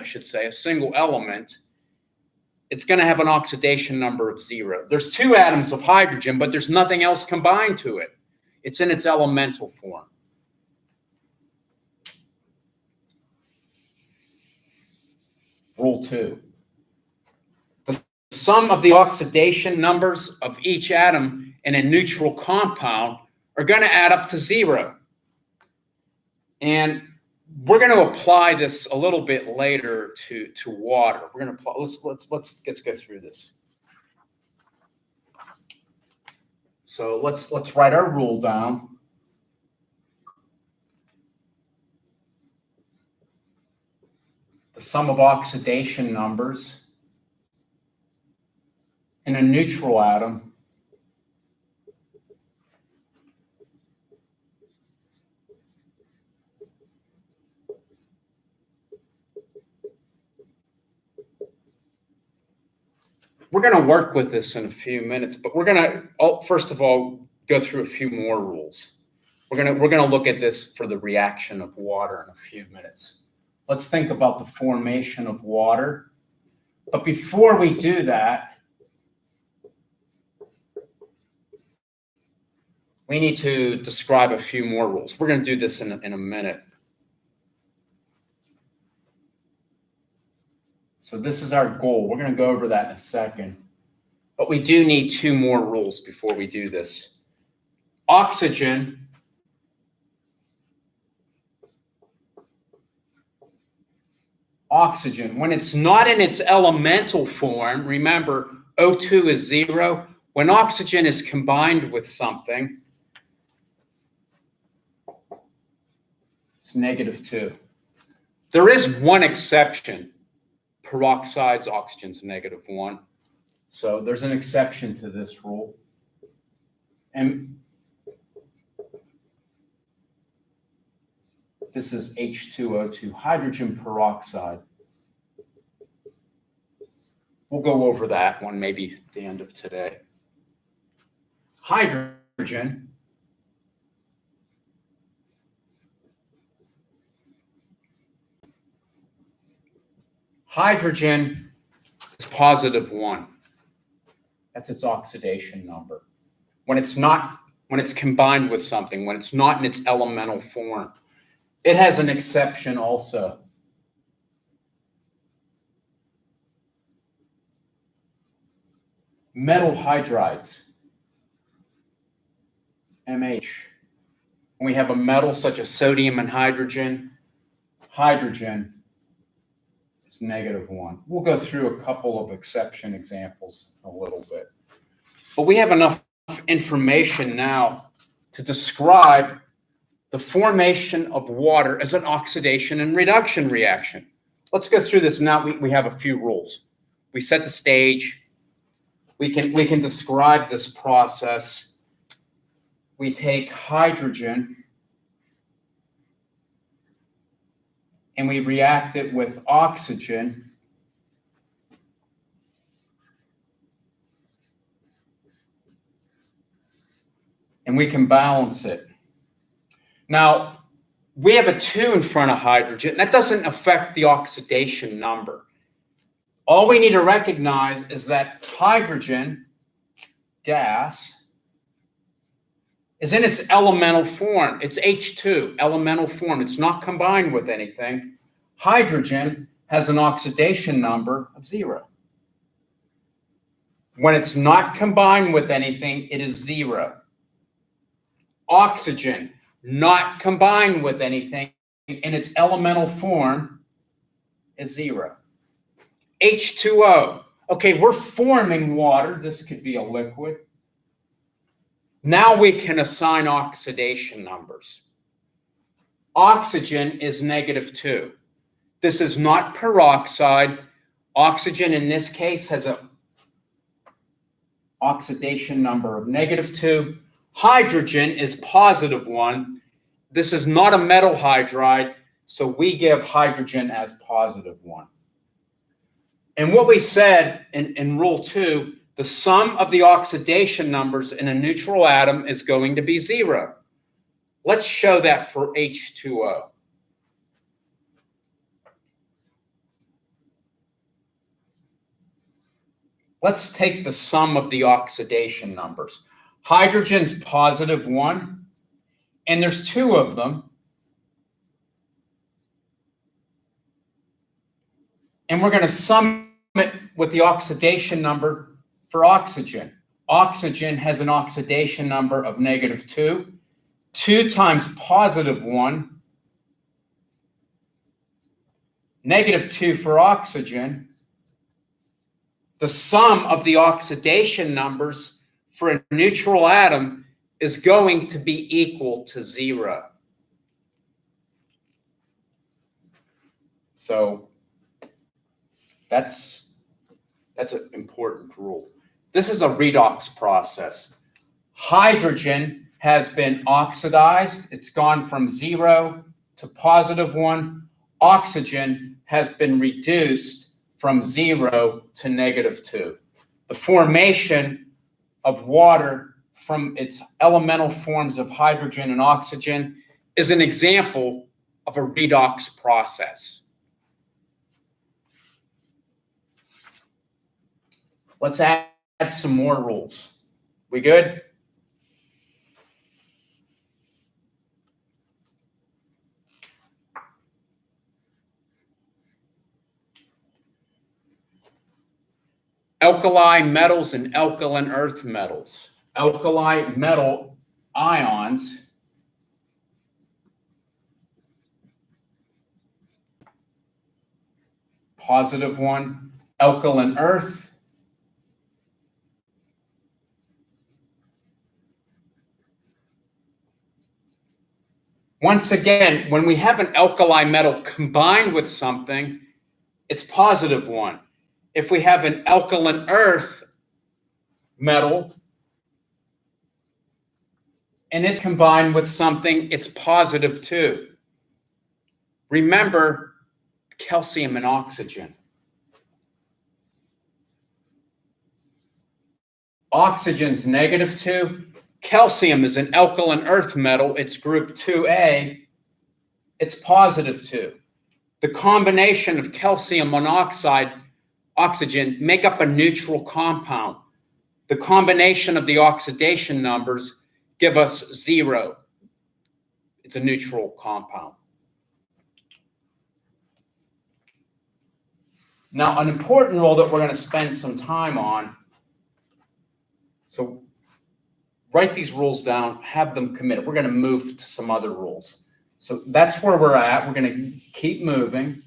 it's going to have an oxidation number of 0. There's 2 atoms of hydrogen, but there's nothing else combined to it. It's in its elemental form. Rule 2. The sum of the oxidation numbers of each atom in a neutral compound are going to add up to 0. And we're going to apply this a little bit later to water. We're going to apply, let's go through this. So let's write our rule down. The sum of oxidation numbers in a neutral atom we're going to work with this in a few minutes, but we're going to first of all go through a few more rules. We're going to look at this for the reaction of water in a few minutes. Let's think about the formation of water. But before we do that, we need to describe a few more rules. We're going to do this in a minute. So this is our goal. We're going to go over that in a second. But we do need 2 more rules before we do this. Oxygen when it's not in its elemental form, remember O2 is 0. When oxygen is combined with something, it's -2. There is one exception. Peroxides, oxygen's -1. So there's an exception to this rule. And this is H2O2, hydrogen peroxide. We'll go over that one maybe at the end of today. Hydrogen. Hydrogen is +1. That's its oxidation number. When it's combined with something, when it's not in its elemental form. It has an exception also. Metal hydrides, MH. When we have a metal such as sodium and hydrogen is -1. We'll go through a couple of exception examples in a little bit. But we have enough information now to describe the formation of water as an oxidation and reduction reaction. Let's go through this now. We have a few rules. We set the stage. We can describe this process. We take hydrogen and we react it with oxygen. And we can balance it. Now, we have a 2 in front of hydrogen. That doesn't affect the oxidation number. All we need to recognize is that hydrogen gas is in its elemental form. It's H2, elemental form. It's not combined with anything. Hydrogen has an oxidation number of 0. When it's not combined with anything, it is 0. Oxygen, not combined with anything, in its elemental form is 0. H2O. Okay, we're forming water. This could be a liquid. Now we can assign oxidation numbers. Oxygen is -2. This is not peroxide. Oxygen in this case has an oxidation number of -2. Hydrogen is +1. This is not a metal hydride, so we give hydrogen as +1. And what we said in Rule 2, the sum of the oxidation numbers in a neutral atom is going to be 0. Let's show that for H2O. Let's take the sum of the oxidation numbers. Hydrogen's +1, and there's 2 of them. And we're going to sum it with the oxidation number for oxygen. Oxygen has an oxidation number of -2. 2 times +1, -2 for oxygen. The sum of the oxidation numbers for a neutral atom is going to be equal to 0. So that's an important rule. This is a redox process. Hydrogen has been oxidized. It's gone from 0 to +1. Oxygen has been reduced from 0 to -2. The formation of water from its elemental forms of hydrogen and oxygen is an example of a redox process. Let's add some more rules. We good? Alkali metals and alkaline earth metals. Alkali metal ions +1. Alkaline earth once again, when we have an alkali metal combined with something, it's +1. If we have an alkaline earth metal and it's combined with something, it's +2. Remember calcium and oxygen. Oxygen's -2. Calcium is an alkaline earth metal. It's group 2A. It's +2. The combination of calcium monoxide, oxygen, make up a neutral compound. The combination of the oxidation numbers give us 0. It's a neutral compound. Now, an important rule that we're going to spend some time on, so write these rules down, have them committed. We're going to move to some other rules. So that's where we're at. We're going to keep moving.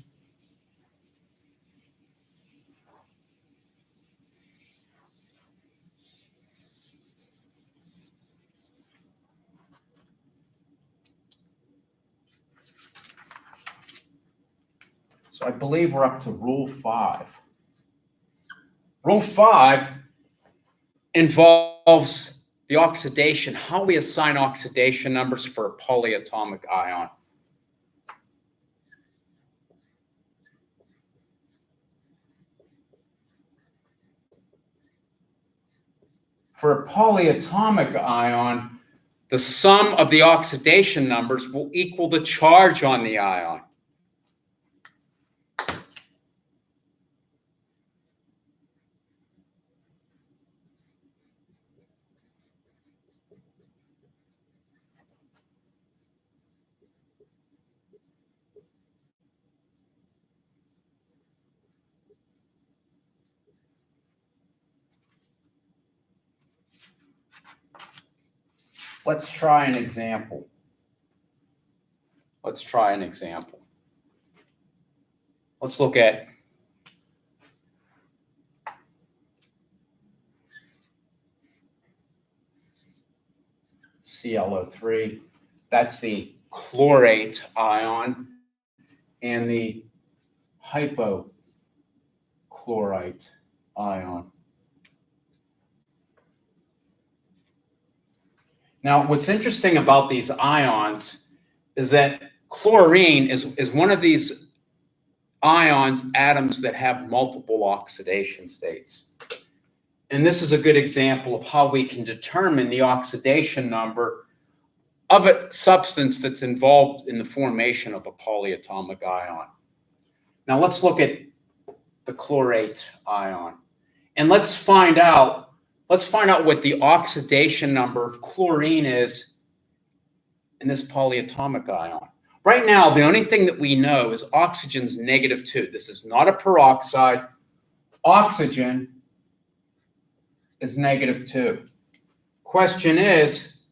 So I believe we're up to Rule 5. Rule 5 involves the oxidation, how we assign oxidation numbers for a polyatomic ion. For a polyatomic ion, the sum of the oxidation numbers will equal the charge on the ion. Let's try an example. Let's look at ClO3. That's the chlorate ion and the hypochlorite ion. Now, what's interesting about these ions is that chlorine is one of these ions, atoms that have multiple oxidation states. And this is a good example of how we can determine the oxidation number of a substance that's involved in the formation of a polyatomic ion. Now, let's look at the chlorate ion. And let's find out what the oxidation number of chlorine is in this polyatomic ion. Right now, the only thing that we know is oxygen's -2. This is not a peroxide. Oxygen is -2. Question is,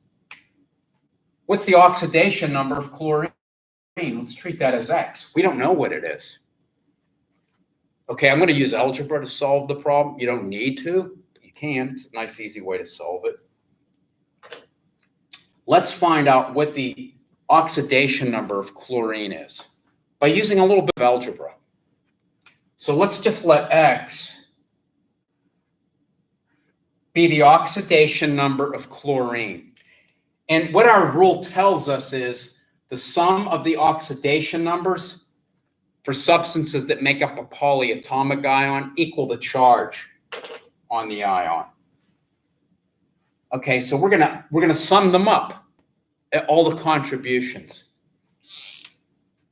what's the oxidation number of chlorine? Let's treat that as X. We don't know what it is. Okay, I'm going to use algebra to solve the problem. You don't need to. You can. It's a nice, easy way to solve it. Let's find out what the oxidation number of chlorine is by using a little bit of algebra. So let's just let X be the oxidation number of chlorine. And what our rule tells us is the sum of the oxidation numbers for substances that make up a polyatomic ion equal the charge on the ion. Okay, so we're gonna sum them up at all the contributions.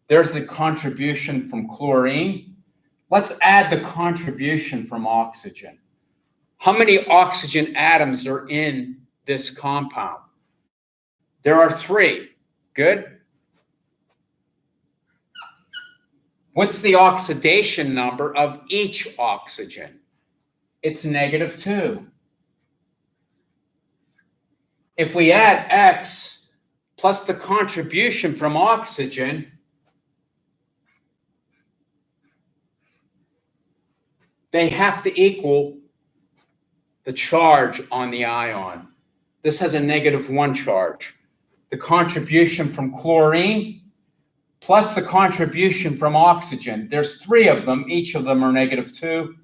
There's the contribution from chlorine. Let's add the contribution from oxygen. How many oxygen atoms are in this compound? There are 3. Good. What's the oxidation number of each oxygen? It's -2. If we add X plus the contribution from oxygen, they have to equal the charge on the ion. This has a -1 charge. The contribution from chlorine plus the contribution from oxygen, there's 3 of them, each of them are -2,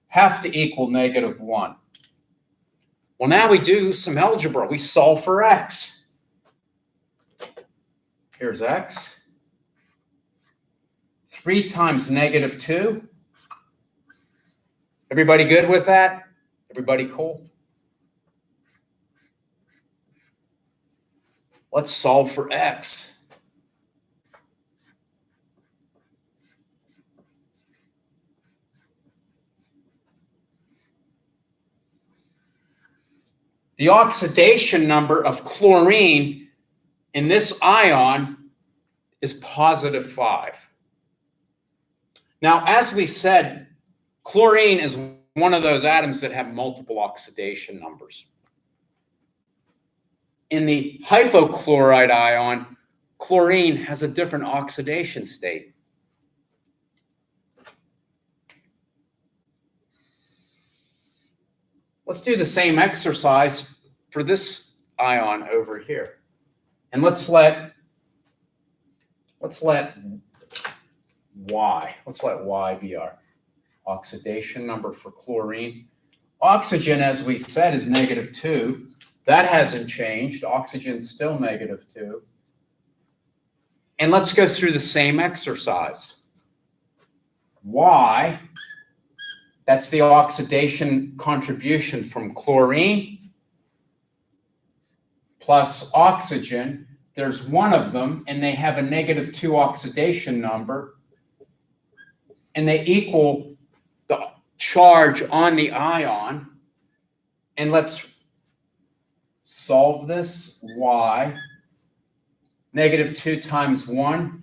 have to equal -1. Well, now we do some algebra. We solve for X. Here's X. 3 times -2. Everybody good with that? Everybody cool? Let's solve for X. The oxidation number of chlorine in this ion is positive 5. Now, as we said, chlorine is one of those atoms that have multiple oxidation numbers. In the hypochlorite ion, chlorine has a different oxidation state. Let's do the same exercise for this ion over here. And let's let Y be our oxidation number for chlorine. Oxygen, as we said, is -2. That hasn't changed. Oxygen's still -2. And let's go through the same exercise. Y, that's the oxidation contribution from chlorine plus oxygen. There's one of them, and they have a -2 oxidation number, and they equal the charge on the ion. And let's solve this. Y, -2 times 1.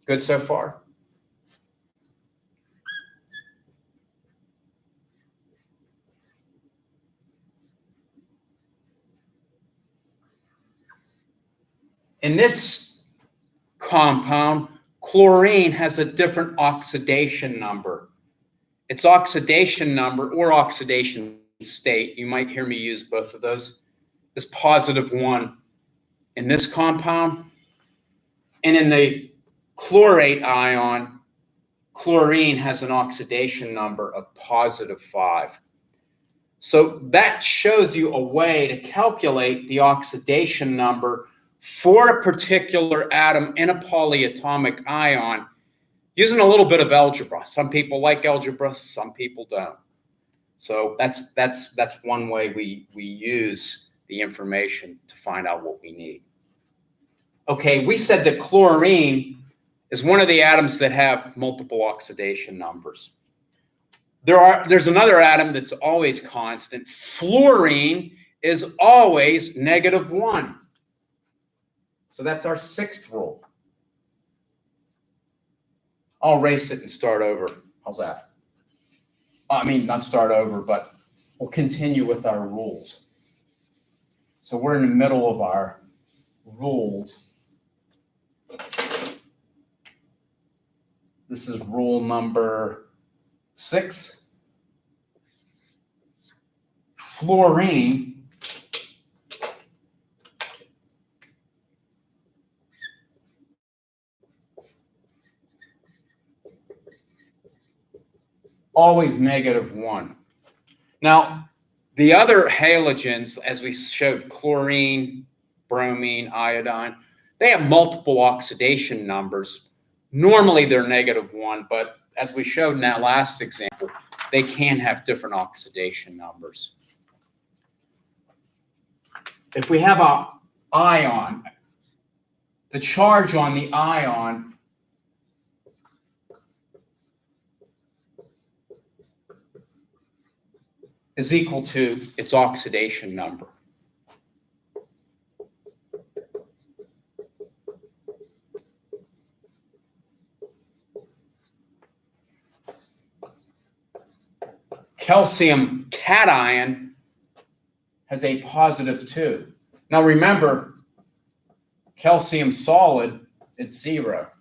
Good so far? In this compound, chlorine has a different oxidation number. Its oxidation number or oxidation state, you might hear me use both of those, is +1 in this compound. And in the chlorate ion, chlorine has an oxidation number of +5. So that shows you a way to calculate the oxidation number for a particular atom in a polyatomic ion using a little bit of algebra. Some people like algebra, some people don't. So that's one way we use the information to find out what we need. Okay, we said that chlorine is one of the atoms that have multiple oxidation numbers. There's another atom that's always constant. Fluorine is always -1. So that's our 6th rule. I'll erase it and start over. How's that? I mean, not start over, but we'll continue with our rules. So we're in the middle of our rules. This is rule number 6. Fluorine always -1. Now, the other halogens, as we showed, chlorine, bromine, iodine, they have multiple oxidation numbers. Normally they're -1, but as we showed in that last example, they can have different oxidation numbers. If we have an ion, the charge on the ion is equal to its oxidation number. Calcium cation has a +2. Now remember, calcium solid, it's 0.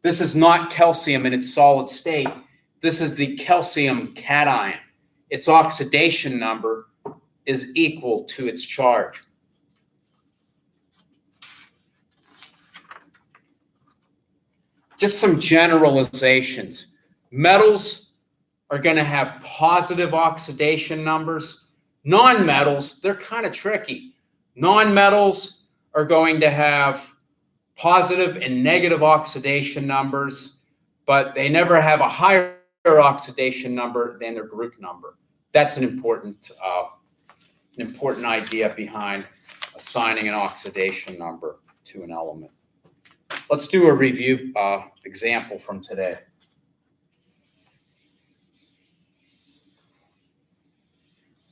This is not calcium in its solid state. This is the calcium cation. Its oxidation number is equal to its charge. Just some generalizations. Metals are going to have positive oxidation numbers. Non-metals, they're kind of tricky. Non-metals are going to have positive and negative oxidation numbers, but they never have a higher oxidation number than their group number. That's an important an important idea behind assigning an oxidation number to an element. Let's do a review example from today.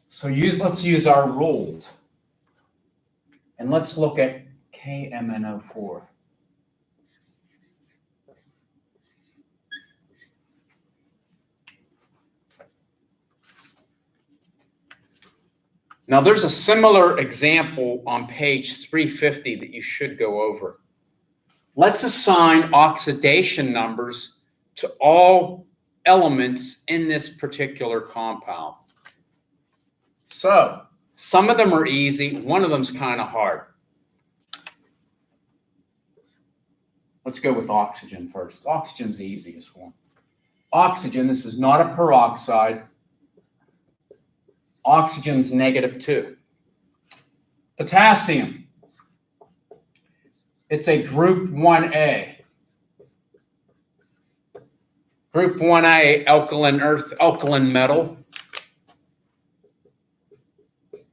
So let's use our rules. And let's look at KMNO4. Now, there's a similar example on page 350 that you should go over. Let's assign oxidation numbers to all elements in this particular compound. So, some of them are easy, one of them's kind of hard. Let's go with oxygen first. Oxygen's the easiest one. Oxygen, this is not a peroxide. Oxygen's -2. Potassium, it's a group 1A. Group 1A, alkaline metal,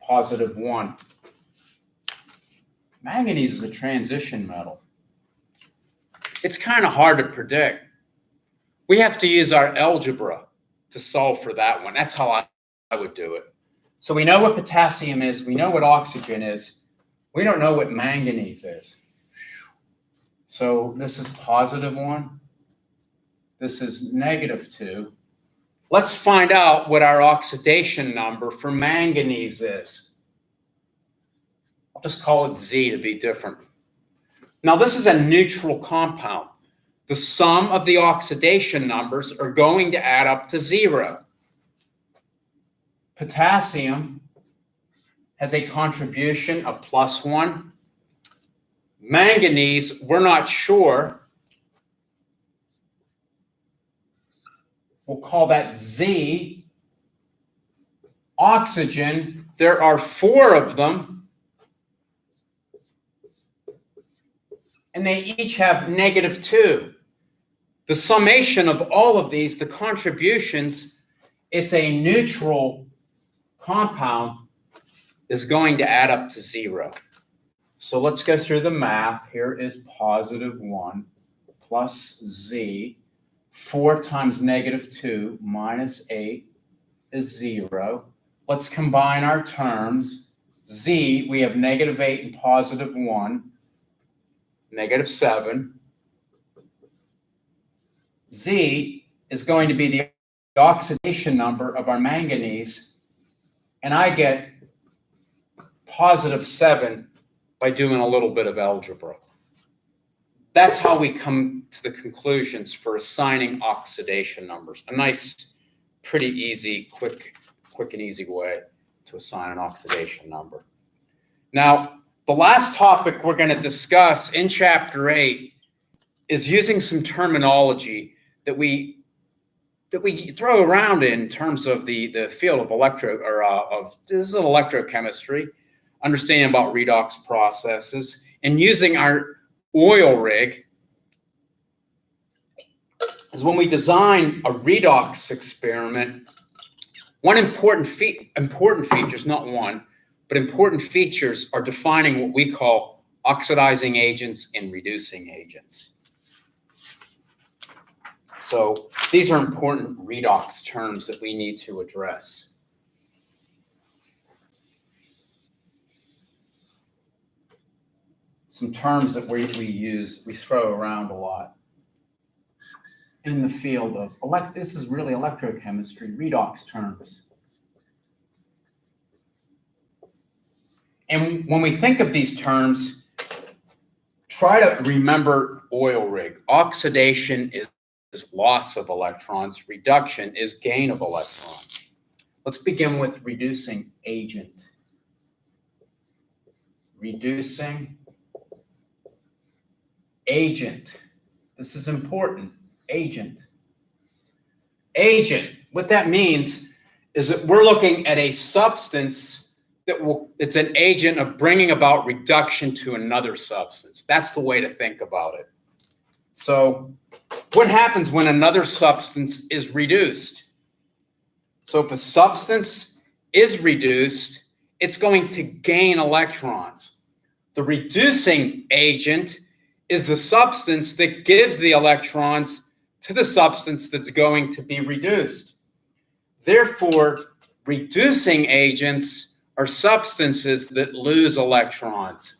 +1. Manganese is a transition metal. It's kind of hard to predict. We have to use our algebra to solve for that one. That's how I would do it. So we know what potassium is. We know what oxygen is. We don't know what manganese is. So this is +1. This is -2. Let's find out what our oxidation number for manganese is. I'll just call it Z to be different. Now, this is a neutral compound. The sum of the oxidation numbers are going to add up to 0. Potassium has a contribution of +1. Manganese, we're not sure. We'll call that Z. Oxygen, there are 4 of them. And they each have -2. The summation of all of these, the contributions, it's a neutral compound, is going to add up to 0. So let's go through the math. Here is +1 plus Z. 4 times -2 minus 8 is 0. Let's combine our terms. Z, we have -8 and +1, -7. Z is going to be the oxidation number of our manganese, and I get +7 by doing a little bit of algebra. That's how we come to the conclusions for assigning oxidation numbers. A nice, pretty easy, quick and easy way to assign an oxidation number. Now, the last topic we're going to discuss in Chapter 8 is using some terminology that we throw around in terms of the field of this is electrochemistry, understanding about redox processes, and using our oil rig is when we design a redox experiment. One important features, not one, but important features are defining what we call oxidizing agents and reducing agents. So these are important redox terms that we need to address. Some terms that we throw around a lot in the field of this is really electrochemistry, redox terms. And when we think of these terms, try to remember oil rig. Oxidation is loss of electrons. Reduction is gain of electrons. Let's begin with reducing agent. Reducing agent. This is important. Agent. Agent. What that means is that we're looking at a substance it's an agent of bringing about reduction to another substance. That's the way to think about it. So what happens when another substance is reduced? So if a substance is reduced, it's going to gain electrons. The reducing agent is the substance that gives the electrons to the substance that's going to be reduced. Therefore, reducing agents are substances that lose electrons.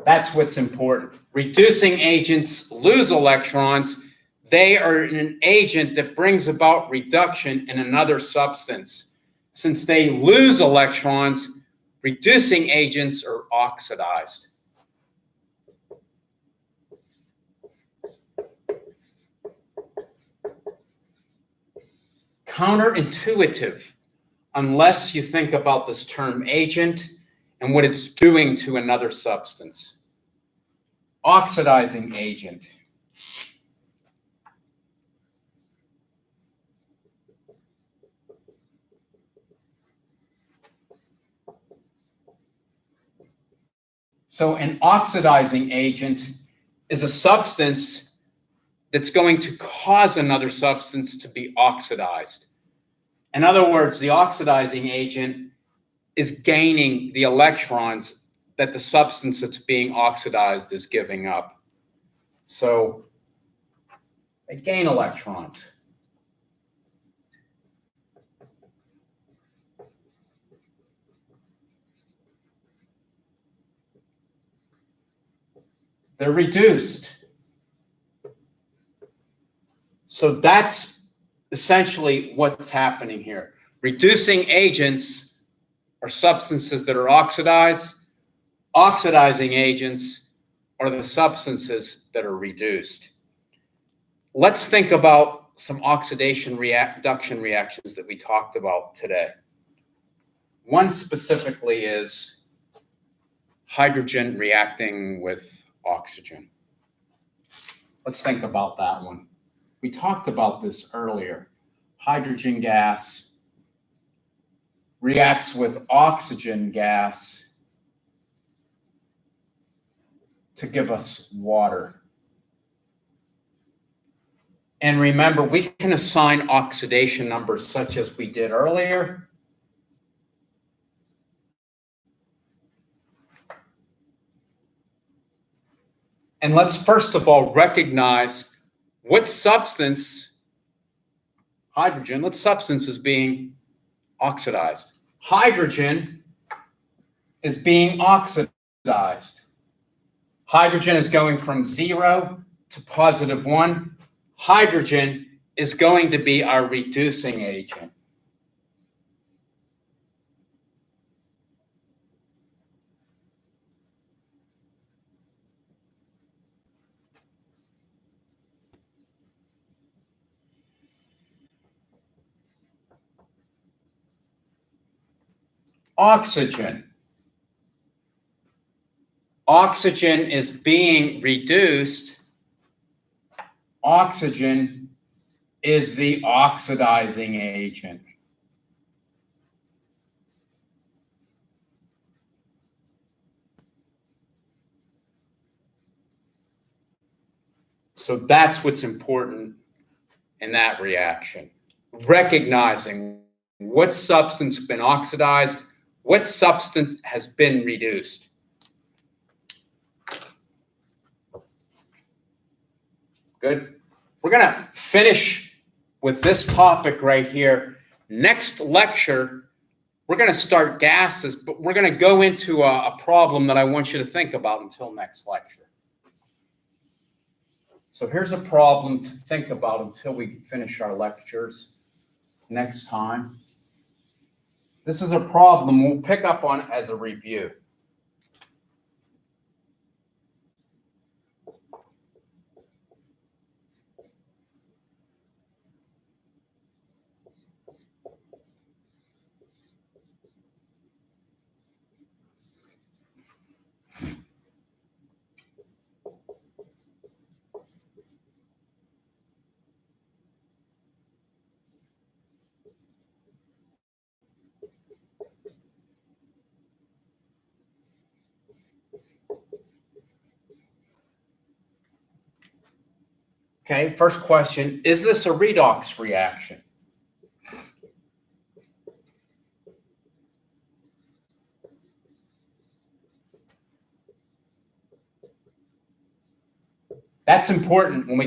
That's what's important. Reducing agents lose electrons. They are an agent that brings about reduction in another substance. Since they lose electrons, reducing agents are oxidized. Counterintuitive, unless you think about this term agent and what it's doing to another substance. Oxidizing agent. So an oxidizing agent is a substance that's going to cause another substance to be oxidized. In other words, the oxidizing agent is gaining the electrons that the substance that's being oxidized is giving up. So they gain electrons. They're reduced. So that's essentially what's happening here. Reducing agents are substances that are oxidized. Oxidizing agents are the substances that are reduced. Let's think about some oxidation reduction reactions that we talked about today. One specifically is hydrogen reacting with oxygen. Let's think about that one. We talked about this earlier. Hydrogen gas reacts with oxygen gas to give us water. And remember, we can assign oxidation numbers such as we did earlier. And let's first of all recognize what substance, hydrogen, what substance is being oxidized. Hydrogen is being oxidized. Hydrogen is going from 0 to +1. Hydrogen is going to be our reducing agent. Oxygen. Oxygen is being reduced. Oxygen is the oxidizing agent. So that's what's important in that reaction. Recognizing what substance has been oxidized, what substance has been reduced. Good. We're going to finish with this topic right here. Next lecture, we're going to start gases, but we're going to go into a problem that I want you to think about until next lecture. So here's a problem to think about until we finish our lectures next time. This is a problem we'll pick up on as a review. Okay, first question, is this a redox reaction? That's important. When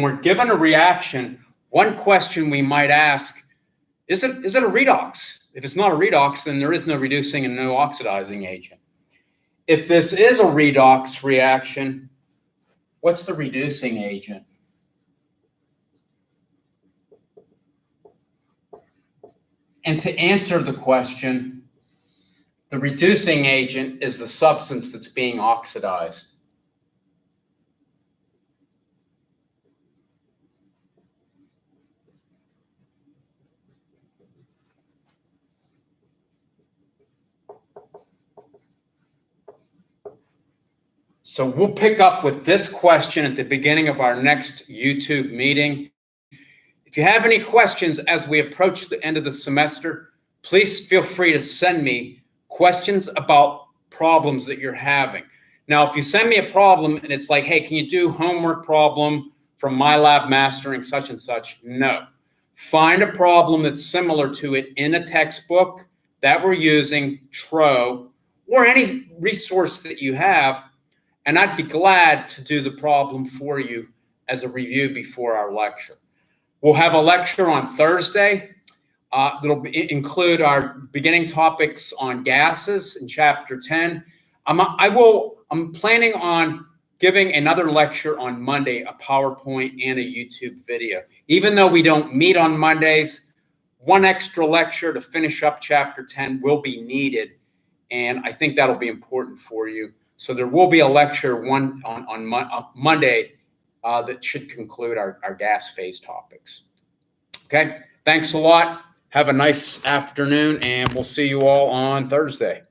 we're given a reaction, one question we might ask, is it a redox? If it's not a redox, then there is no reducing and no oxidizing agent. If this is a redox reaction, what's the reducing agent? And to answer the question, the reducing agent is the substance that's being oxidized. So we'll pick up with this question at the beginning of our next YouTube meeting. If you have any questions as we approach the end of the semester, please feel free to send me questions about problems that you're having. Now, if you send me a problem and it's like, hey, can you do homework problem from my lab mastering such and such? No. Find a problem that's similar to it in a textbook that we're using, TRO, or any resource that you have, and I'd be glad to do the problem for you as a review before our lecture. We'll have a lecture on Thursday that'll include our beginning topics on gases in Chapter 10. I'm planning on giving another lecture on Monday, a PowerPoint and a YouTube video. Even though we don't meet on Mondays, one extra lecture to finish up Chapter 10 will be needed, and I think that'll be important for you. So there will be a lecture on Monday that should conclude our gas phase topics. Okay, thanks a lot. Have a nice afternoon, and we'll see you all on Thursday.